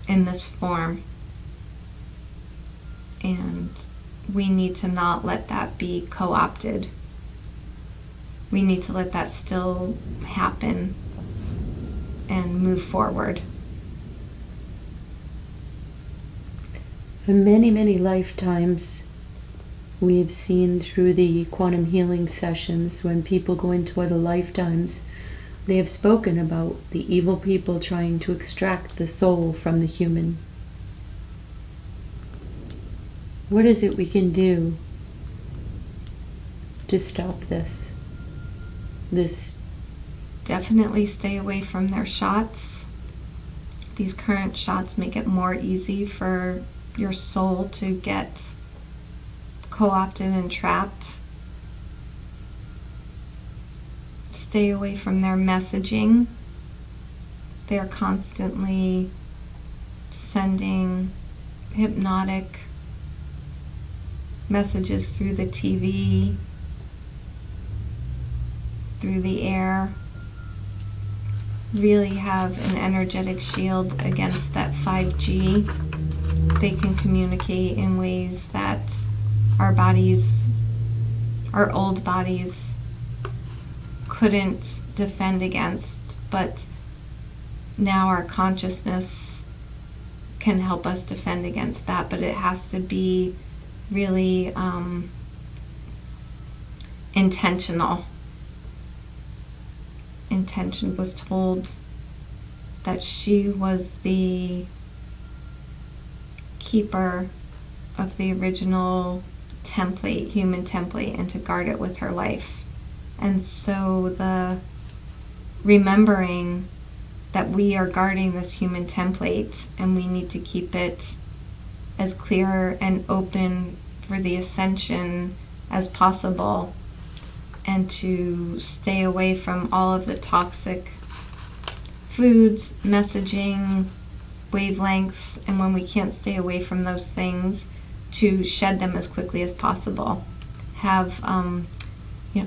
in this form, and we need to not let that be co-opted. We need to let that still happen and move forward. For many, many lifetimes, we've seen through the quantum healing sessions, when people go into other lifetimes, they have spoken about the evil people trying to extract the soul from the human. What is it we can do to stop this? Definitely stay away from their shots. These current shots make it more easy for your soul to get co-opted and trapped. Stay away from their messaging. They're constantly sending hypnotic messages through the TV, through the air. Really have an energetic shield against that 5G. They can communicate in ways that our bodies, our old bodies, couldn't defend against, but now our consciousness can help us defend against that. But it has to be really intentional. Intention was told that she was the keeper of the original template, human template, and to guard it with her life. And so the remembering that we are guarding this human template, and we need to keep it as clear and open for the ascension as possible, and to stay away from all of the toxic foods, messaging, wavelengths, and when we can't stay away from those things, to shed them as quickly as possible. Have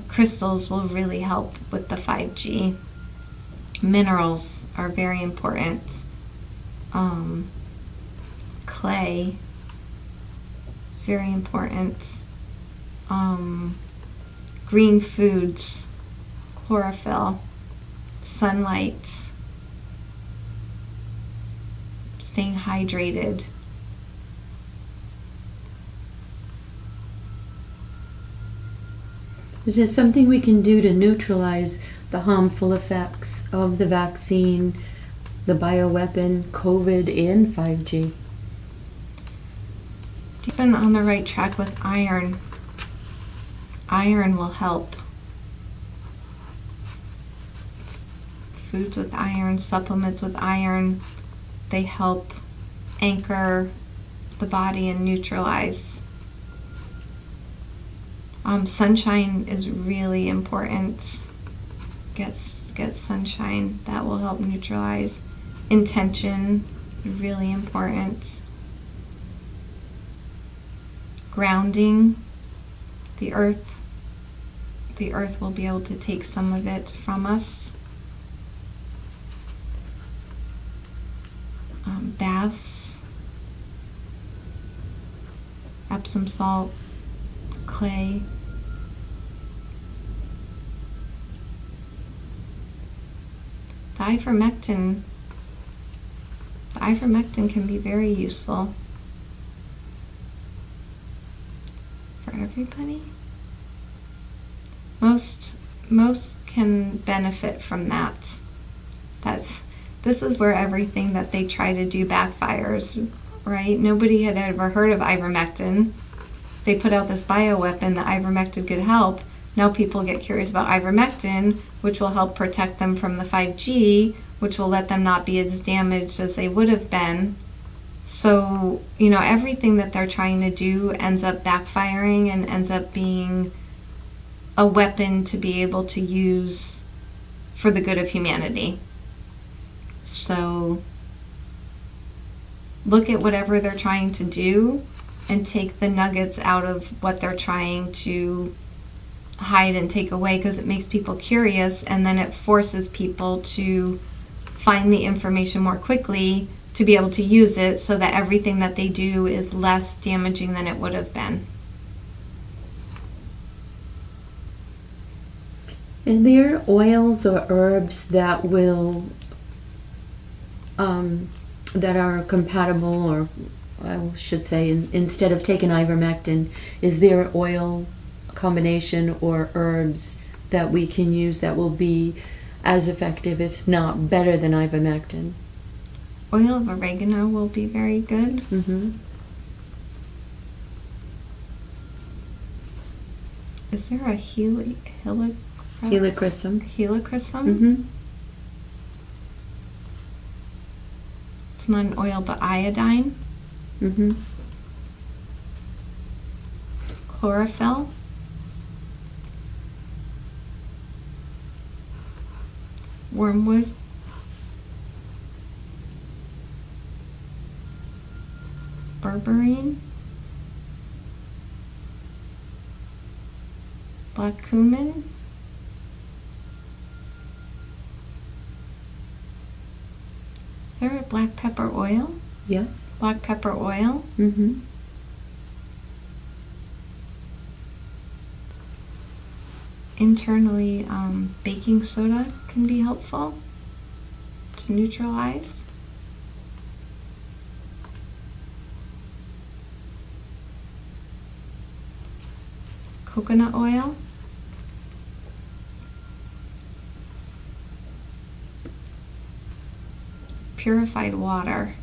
crystals will really help with the 5G. Minerals are very important. Clay, very important. Green foods, chlorophyll, sunlight, staying hydrated. Is there something we can do to neutralize the harmful effects of the vaccine, the bioweapon, COVID, and 5G? You've been on the right track with iron. Iron will help. Foods with iron, supplements with iron, they help anchor the body and neutralize. Sunshine is really important. Get sunshine. That will help neutralize. Intention, really important. Grounding. The earth will be able to take some of it from us. Baths. Epsom salt, clay. The ivermectin can be very useful for everybody. Most can benefit from that. This is where everything that they try to do backfires, right? Nobody had ever heard of ivermectin. They put out this bioweapon that ivermectin could help. Now people get curious about ivermectin, which will help protect them from the 5G, which will let them not be as damaged as they would have been. So, everything that they're trying to do ends up backfiring and ends up being a weapon to be able to use for the good of humanity. So, look at whatever they're trying to do and take the nuggets out of what they're trying to hide and take away, because it makes people curious, and then it forces people to find the information more quickly to be able to use it, so that everything that they do is less damaging than it would have been. And there are oils or herbs that will that are compatible, or I should say, instead of taking ivermectin, is there oil combination or herbs that we can use that will be as effective, if not better, than ivermectin? Oil of oregano will be very good. Mm-hmm. Is there a helichrysum? Helichrysum? Mm-hmm. It's not an oil, but iodine. Mm-hmm. Chlorophyll. Wormwood. Berberine. Black cumin. Is there a black pepper oil? Yes. Black pepper oil. Mm-hmm. Internally, baking soda can be helpful to neutralize. Coconut oil. Purified water.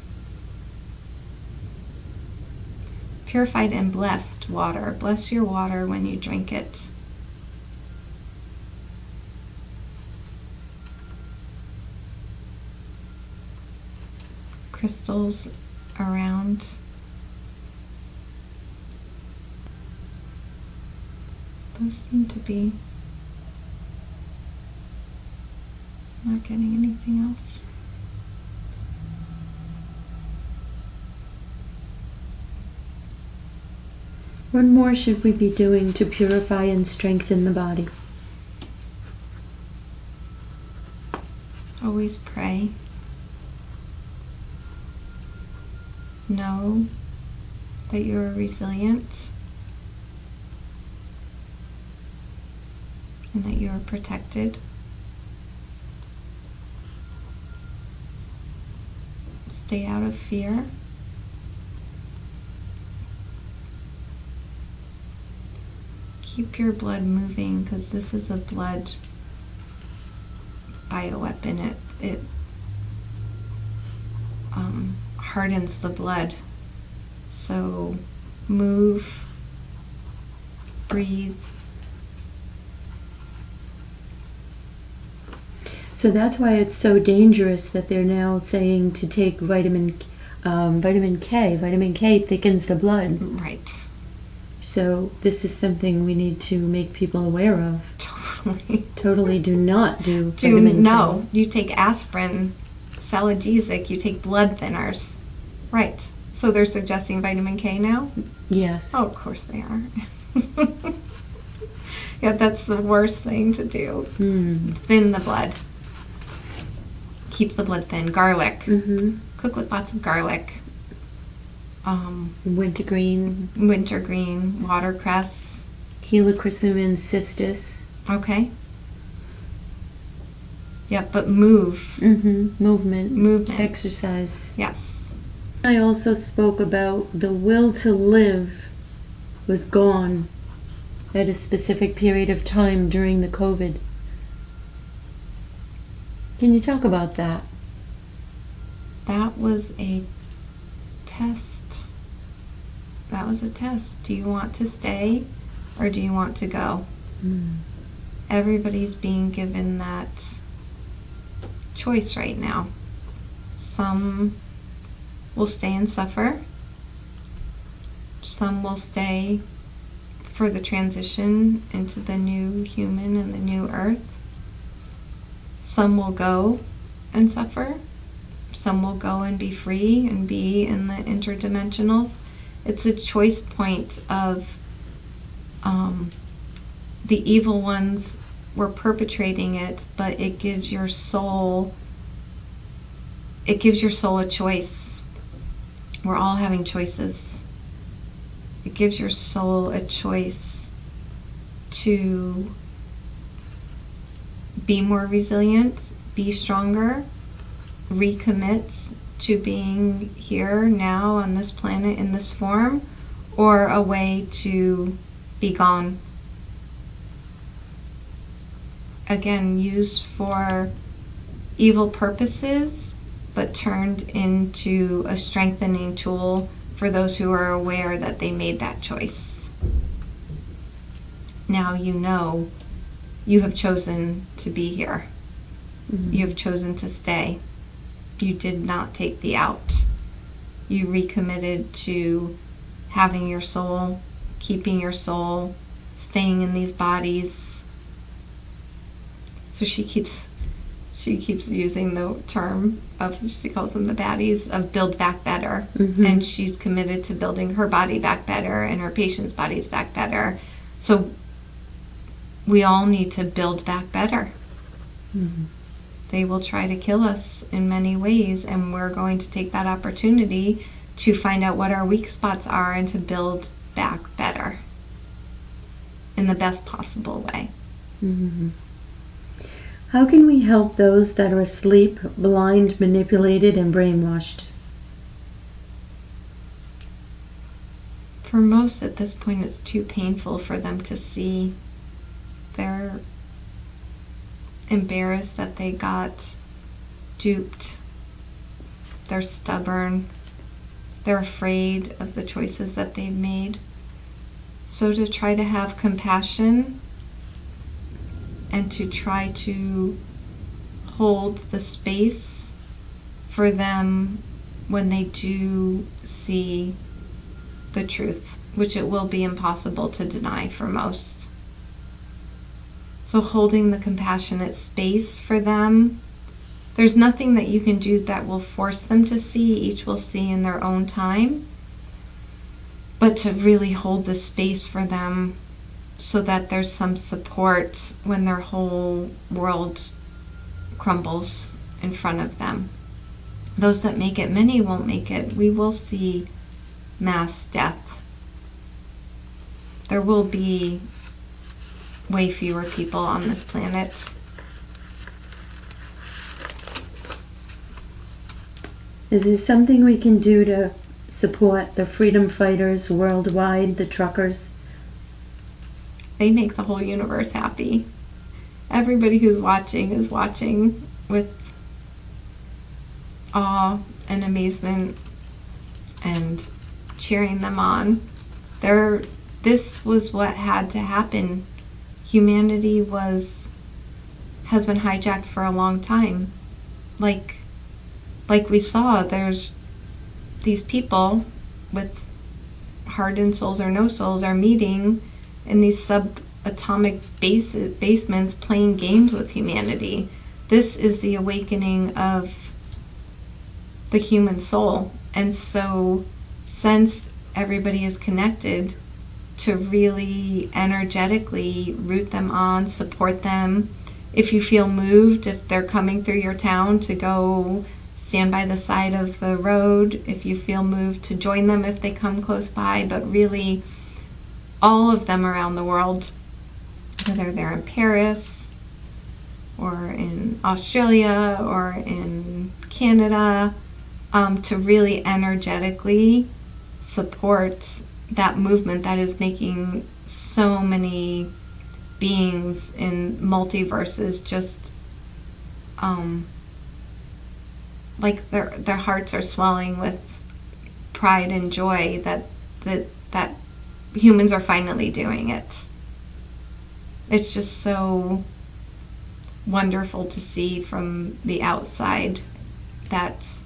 Purified and blessed water. Bless your water when you drink it. Crystals around. Those seem to be. Not getting anything else. What more should we be doing to purify and strengthen the body? Always pray. Know that you are resilient and that you are protected. Stay out of fear. Keep your blood moving, because this is a blood bioweapon. It hardens the blood. So move, breathe. So that's why it's so dangerous that they're now saying to take vitamin K. Vitamin K thickens the blood. Right. So this is something we need to make people aware of. Totally. Totally do not do vitamin K. No, you take aspirin, Salagesic, you take blood thinners. Right. So they're suggesting vitamin K now? Yes. Oh, of course they are. Yeah, that's the worst thing to do. Thin the blood. Keep the blood thin. Garlic. Cook with lots of garlic. Wintergreen. Wintergreen, watercress. Helichrysum cystis. Okay. Yep, but move. Movement. Exercise. Yes. I also spoke about the will to live was gone at a specific period of time during the COVID. Can you talk about that? That was a test. That was a test. Do you want to stay or do you want to go? Everybody's being given that choice right now. Some will stay and suffer. Some will stay for the transition into the new human and the new earth. Some will go and suffer. Some will go and be free and be in the interdimensionals. It's a choice point of the evil ones were perpetrating it, but it gives your soul a choice. We're all having choices. It gives your soul a choice to be more resilient, be stronger, recommit to being here now on this planet in this form, or a way to be gone. Again, used for evil purposes, but turned into a strengthening tool for those who are aware that they made that choice. Now you know you have chosen to be here. You have chosen to stay. You did not take the out. You recommitted to having your soul, keeping your soul, staying in these bodies. So she keeps using the term of, she calls them the baddies, of build back better. And she's committed to building her body back better and her patients' bodies back better. So we all need to build back better. They will try to kill us in many ways, and we're going to take that opportunity to find out what our weak spots are and to build back better in the best possible way. How can we help those that are asleep, blind, manipulated, and brainwashed? For most at this point, it's too painful for them to see. They're embarrassed that they got duped. They're stubborn. They're afraid of the choices that they've made. So to try to have compassion and to try to hold the space for them when they do see the truth, which it will be impossible to deny for most. So holding the compassionate space for them. There's nothing that you can do that will force them to see. Each will see in their own time. But to really hold the space for them so that there's some support when their whole world crumbles in front of them. Those that make it, many won't make it. We will see mass death. There will be way fewer people on this planet. Is there something we can do to support the freedom fighters worldwide, the truckers? They make the whole universe happy. Everybody who's watching is watching with awe and amazement and cheering them on. This was what had to happen. Humanity has been hijacked for a long time. Like we saw, there's these people with hardened souls or no souls are meeting in these subatomic basements playing games with humanity. This is the awakening of the human soul. And so since everybody is connected, to really energetically root them on, support them. If you feel moved, if they're coming through your town, to go stand by the side of the road. If you feel moved, to join them if they come close by. But really, all of them around the world, whether they're in Paris or in Australia or in Canada, to really energetically support that movement that is making so many beings in multiverses just like their hearts are swelling with pride and joy that humans are finally doing it. It's just so wonderful to see from the outside that,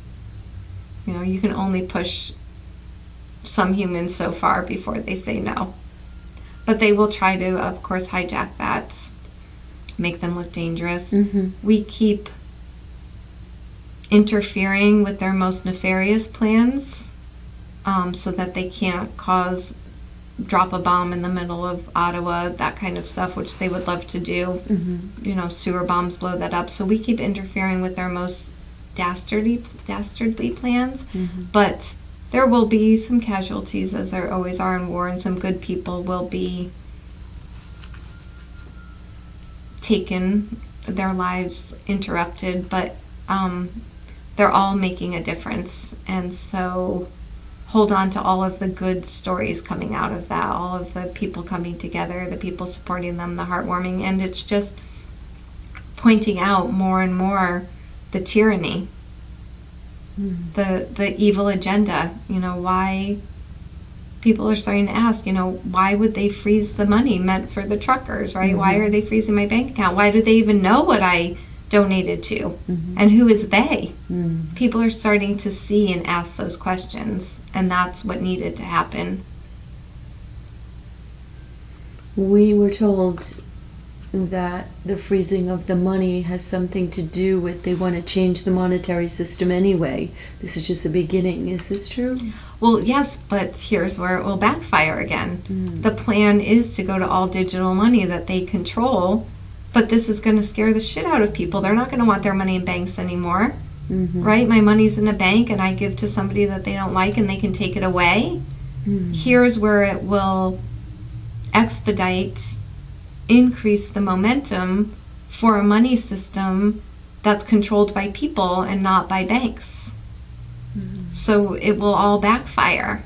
you know, you can only push some humans so far before they say no. But they will try to, of course, hijack that, make them look dangerous. Mm-hmm. We keep interfering with their most nefarious plans so that they can't drop a bomb in the middle of Ottawa, that kind of stuff, which they would love to do. Mm-hmm. You know, sewer bombs blow that up. So we keep interfering with their most dastardly plans. Mm-hmm. But there will be some casualties, as there always are in war, and some good people will be taken, their lives interrupted, but they're all making a difference. And so hold on to all of the good stories coming out of that, all of the people coming together, the people supporting them, the heartwarming, and it's just pointing out more and more the tyranny, the evil agenda. You know, why people are starting to ask, you know, why would they freeze the money meant for the truckers, right? Mm-hmm. Why are they freezing my bank account? Why do they even know what I donated to? Mm-hmm. And who is they? Mm-hmm. People are starting to see and ask those questions, and that's what needed to happen. We were told that the freezing of the money has something to do with they want to change the monetary system anyway. This is just the beginning. Is this true? Well, yes, but here's where it will backfire again. The plan is to go to all digital money that they control, but this is going to scare the shit out of people. They're not going to want their money in banks anymore, right? My money's in a bank and I give to somebody that they don't like and they can take it away. Here's where it will increase the momentum for a money system that's controlled by people and not by banks. So it will all backfire.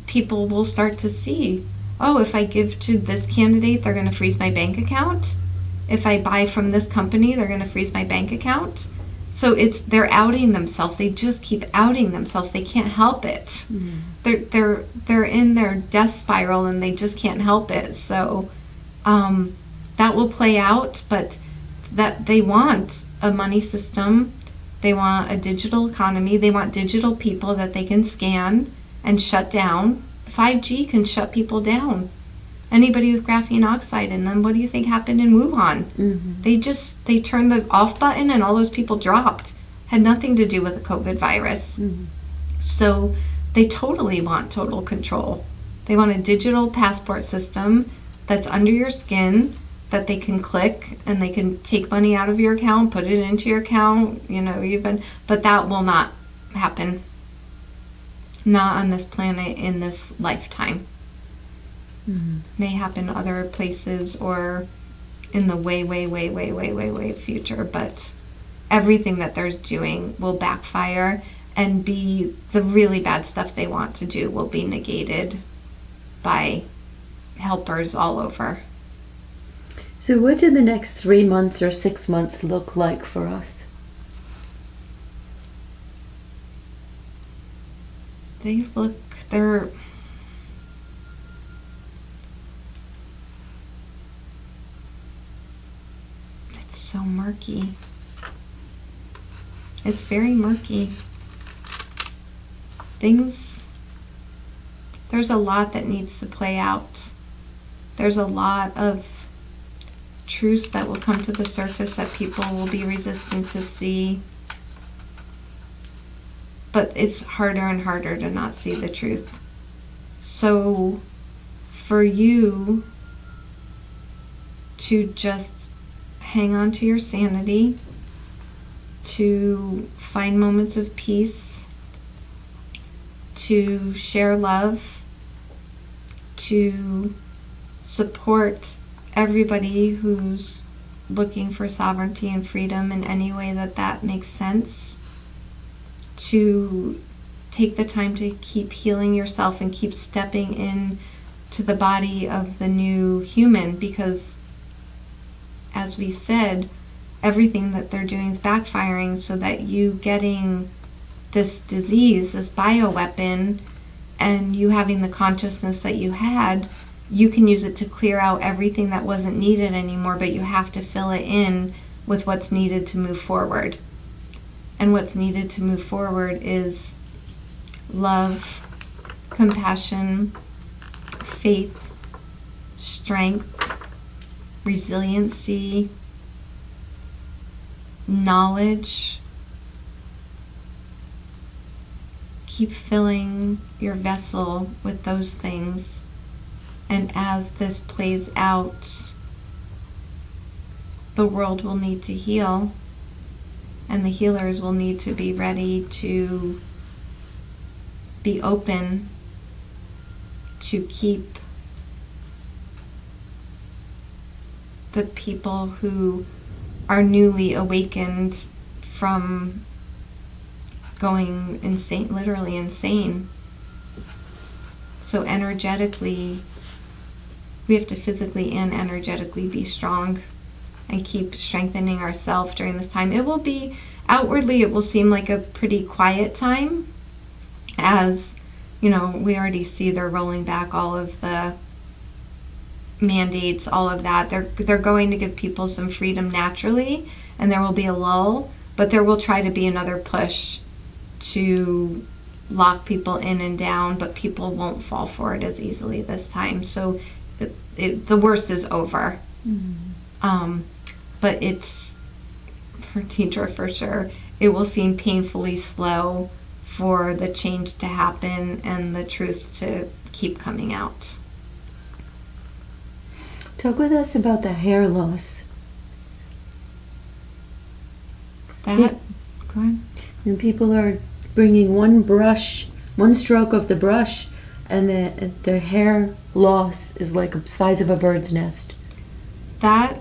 People will start to see, oh, if I give to this candidate, they're going to freeze my bank account. If I buy from this company, they're going to freeze my bank account. So they're outing themselves. They just keep outing themselves. They can't help it. They're in their death spiral and they just can't help it. So that will play out, but that they want a money system. They want a digital economy. They want digital people that they can scan and shut down. 5G can shut people down. Anybody with graphene oxide in them, what do you think happened in Wuhan? They turned the off button and all those people dropped. Had nothing to do with the COVID virus. So they totally want total control. They want a digital passport system that's under your skin, that they can click and they can take money out of your account, put it into your account, but that will not happen. Not on this planet in this lifetime. May happen other places or in the way future, but everything that they're doing will backfire, and be the really bad stuff they want to do will be negated by helpers all over. So what do the next 3 months or 6 months look like for us? They're it's so murky. It's very murky. There's a lot that needs to play out. There's a lot of truths that will come to the surface that people will be resistant to see. But it's harder and harder to not see the truth. So for you to just hang on to your sanity, to find moments of peace, to share love, to support everybody who's looking for sovereignty and freedom in any way that makes sense, to take the time to keep healing yourself and keep stepping in to the body of the new human, because as we said, everything that they're doing is backfiring, so that you getting this disease, this bioweapon, and you having the consciousness that you had, you can use it to clear out everything that wasn't needed anymore, but you have to fill it in with what's needed to move forward. And what's needed to move forward is love, compassion, faith, strength, resiliency, knowledge. Keep filling your vessel with those things. And as this plays out, the world will need to heal, and the healers will need to be ready to be open to keep the people who are newly awakened from going insane, literally insane. So energetically, we have to physically and energetically be strong and keep strengthening ourselves during this time. It will be, outwardly, it will seem like a pretty quiet time, as, we already see they're rolling back all of the mandates, all of that. They're going to give people some freedom naturally, and there will be a lull, but there will try to be another push to lock people in and down, but people won't fall for it as easily this time. So the worst is over. But it's, for teacher for sure, it will seem painfully slow for the change to happen and the truth to keep coming out. Talk with us about the hair loss. Go ahead. And people are bringing one stroke of the brush, and the hair loss is like the size of a bird's nest. That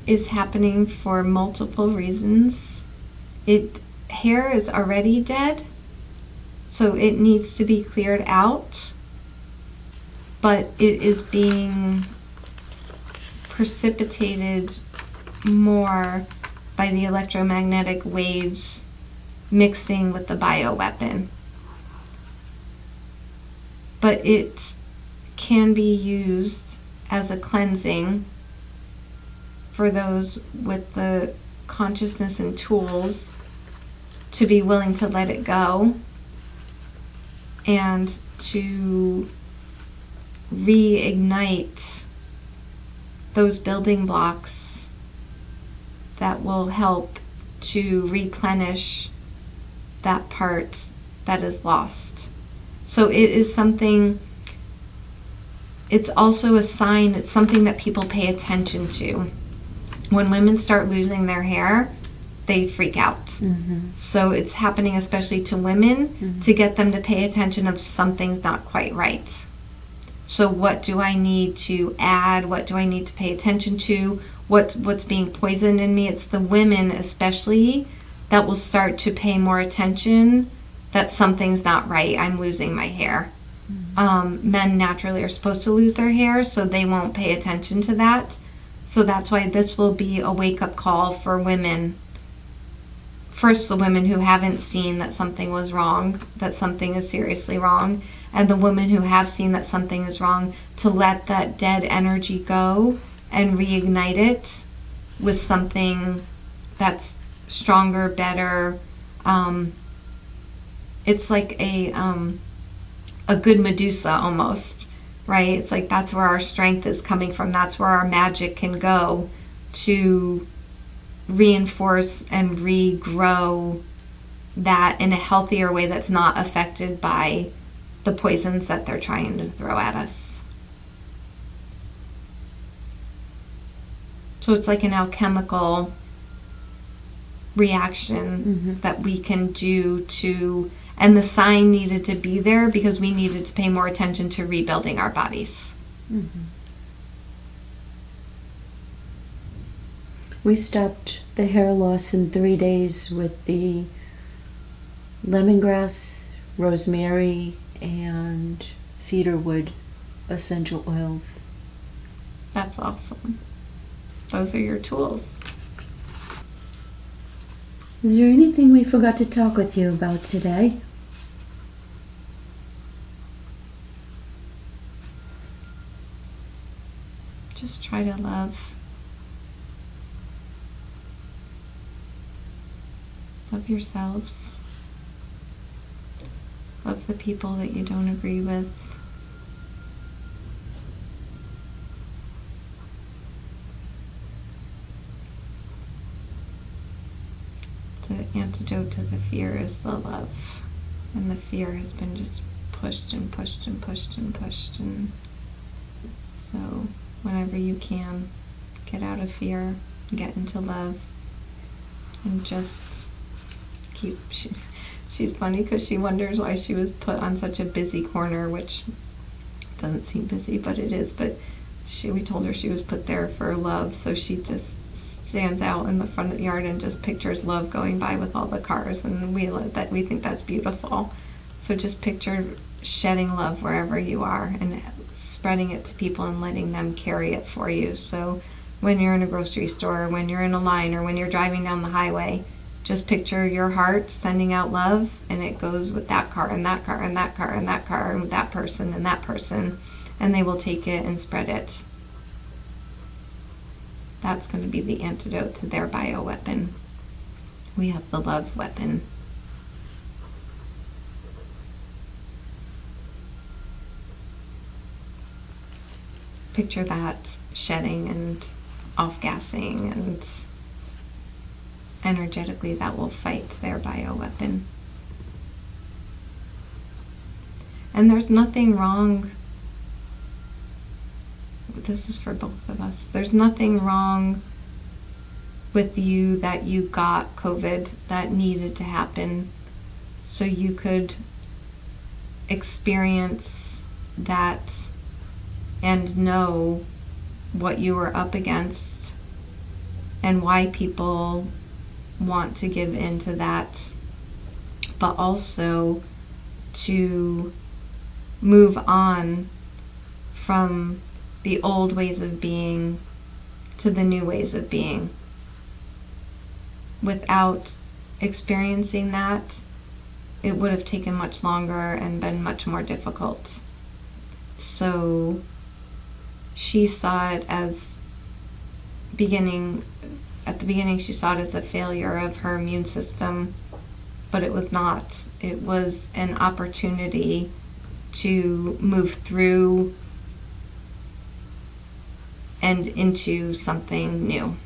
is happening for multiple reasons. Hair is already dead, so it needs to be cleared out, but it is being precipitated more by the electromagnetic waves mixing with the bioweapon. But it can be used as a cleansing for those with the consciousness and tools to be willing to let it go and to reignite those building blocks that will help to replenish that part that is lost. So it is something, it's also a sign, it's something that people pay attention to. When women start losing their hair, they freak out. So it's happening especially to women to get them to pay attention of something's not quite right. So what do I need to add? What do I need to pay attention to? What's being poisoned in me? It's the women especially that will start to pay more attention that something's not right. I'm losing my hair. Men naturally are supposed to lose their hair, so they won't pay attention to that. So that's why this will be a wake-up call for women. First, the women who haven't seen that something was wrong, that something is seriously wrong, and the women who have seen that something is wrong, to let that dead energy go and reignite it with something that's stronger, better. It's like a good Medusa almost, right? It's like that's where our strength is coming from. That's where our magic can go to reinforce and regrow that in a healthier way that's not affected by the poisons that they're trying to throw at us. So it's like an alchemical reaction that we can do to, and the sign needed to be there because we needed to pay more attention to rebuilding our bodies. We stopped the hair loss in 3 days with the lemongrass, rosemary, and cedarwood essential oils. That's awesome. Those are your tools. Is there anything we forgot to talk with you about today? Just try to love yourselves. Love the people that you don't agree with. The antidote to the fear is the love. And the fear has been just pushed and pushed and pushed and pushed. And so whenever you can, get out of fear, get into love, and just keep... She's funny because she wonders why she was put on such a busy corner, which doesn't seem busy, but it is. But we told her she was put there for love, so she just stands out in the front of the yard and just pictures love going by with all the cars, and we think that's beautiful. So just picture shedding love wherever you are and spreading it to people and letting them carry it for you. So when you're in a grocery store, or when you're in a line, or when you're driving down the highway, just picture your heart sending out love, and it goes with that car and that car and that car and that car and that person, and they will take it and spread it. That's going to be the antidote to their bioweapon. We have the love weapon. Picture that shedding and off-gassing, and energetically that will fight their bioweapon. And there's nothing wrong, this is for both of us, there's nothing wrong with you that you got COVID that needed to happen so you could experience that and know what you were up against and why people want to give in to that, but also to move on from the old ways of being to the new ways of being. Without experiencing that, it would have taken much longer and been much more difficult. So she saw it as at the beginning she saw it as a failure of her immune system, but it was not. It was an opportunity to move through and into something new.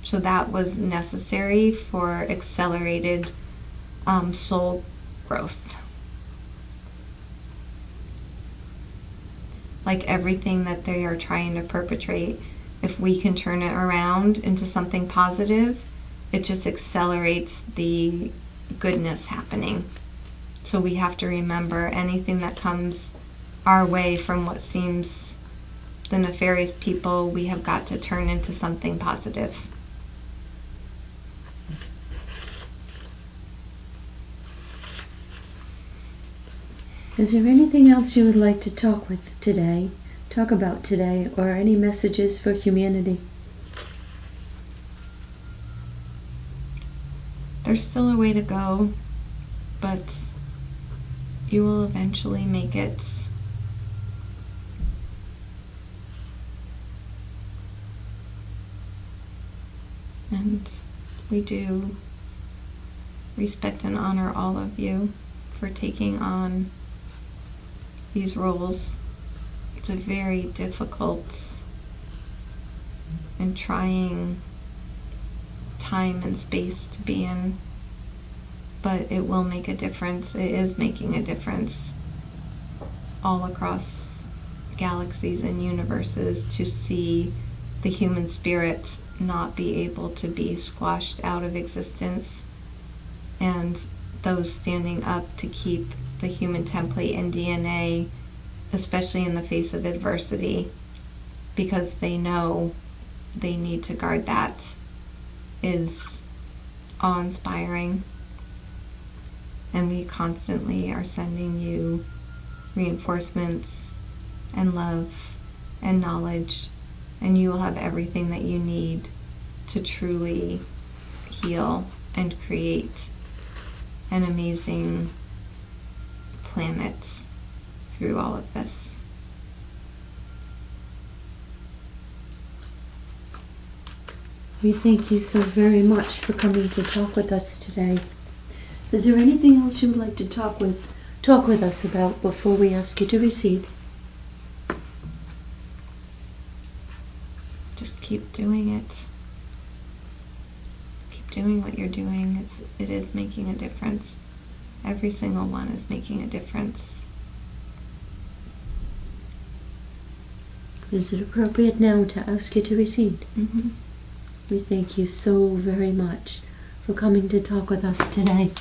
So that was necessary for accelerated soul growth. like everything that they are trying to perpetrate, if we can turn it around into something positive, it just accelerates the goodness happening. So we have to remember anything that comes our way from what seems the nefarious people, we have got to turn into something positive. Is there anything else you would like to talk about today, or any messages for humanity? There's still a way to go, but you will eventually make it. And we do respect and honor all of you for taking on these roles. It's a very difficult and trying time and space to be in, but it will make a difference. It is making a difference all across galaxies and universes to see the human spirit not be able to be squashed out of existence, and those standing up to keep the human template and DNA, especially in the face of adversity, because they know they need to guard that, is awe-inspiring. And we constantly are sending you reinforcements and love and knowledge, and you will have everything that you need to truly heal and create an amazing planet through all of this. We thank you so very much for coming to talk with us today. Is there anything else you would like to talk with us about before we ask you to recede? Just keep doing it. Keep doing what you're doing. It is making a difference. Every single one is making a difference. Is it appropriate now to ask you to recede? Mm-hmm. We thank you so very much for coming to talk with us today.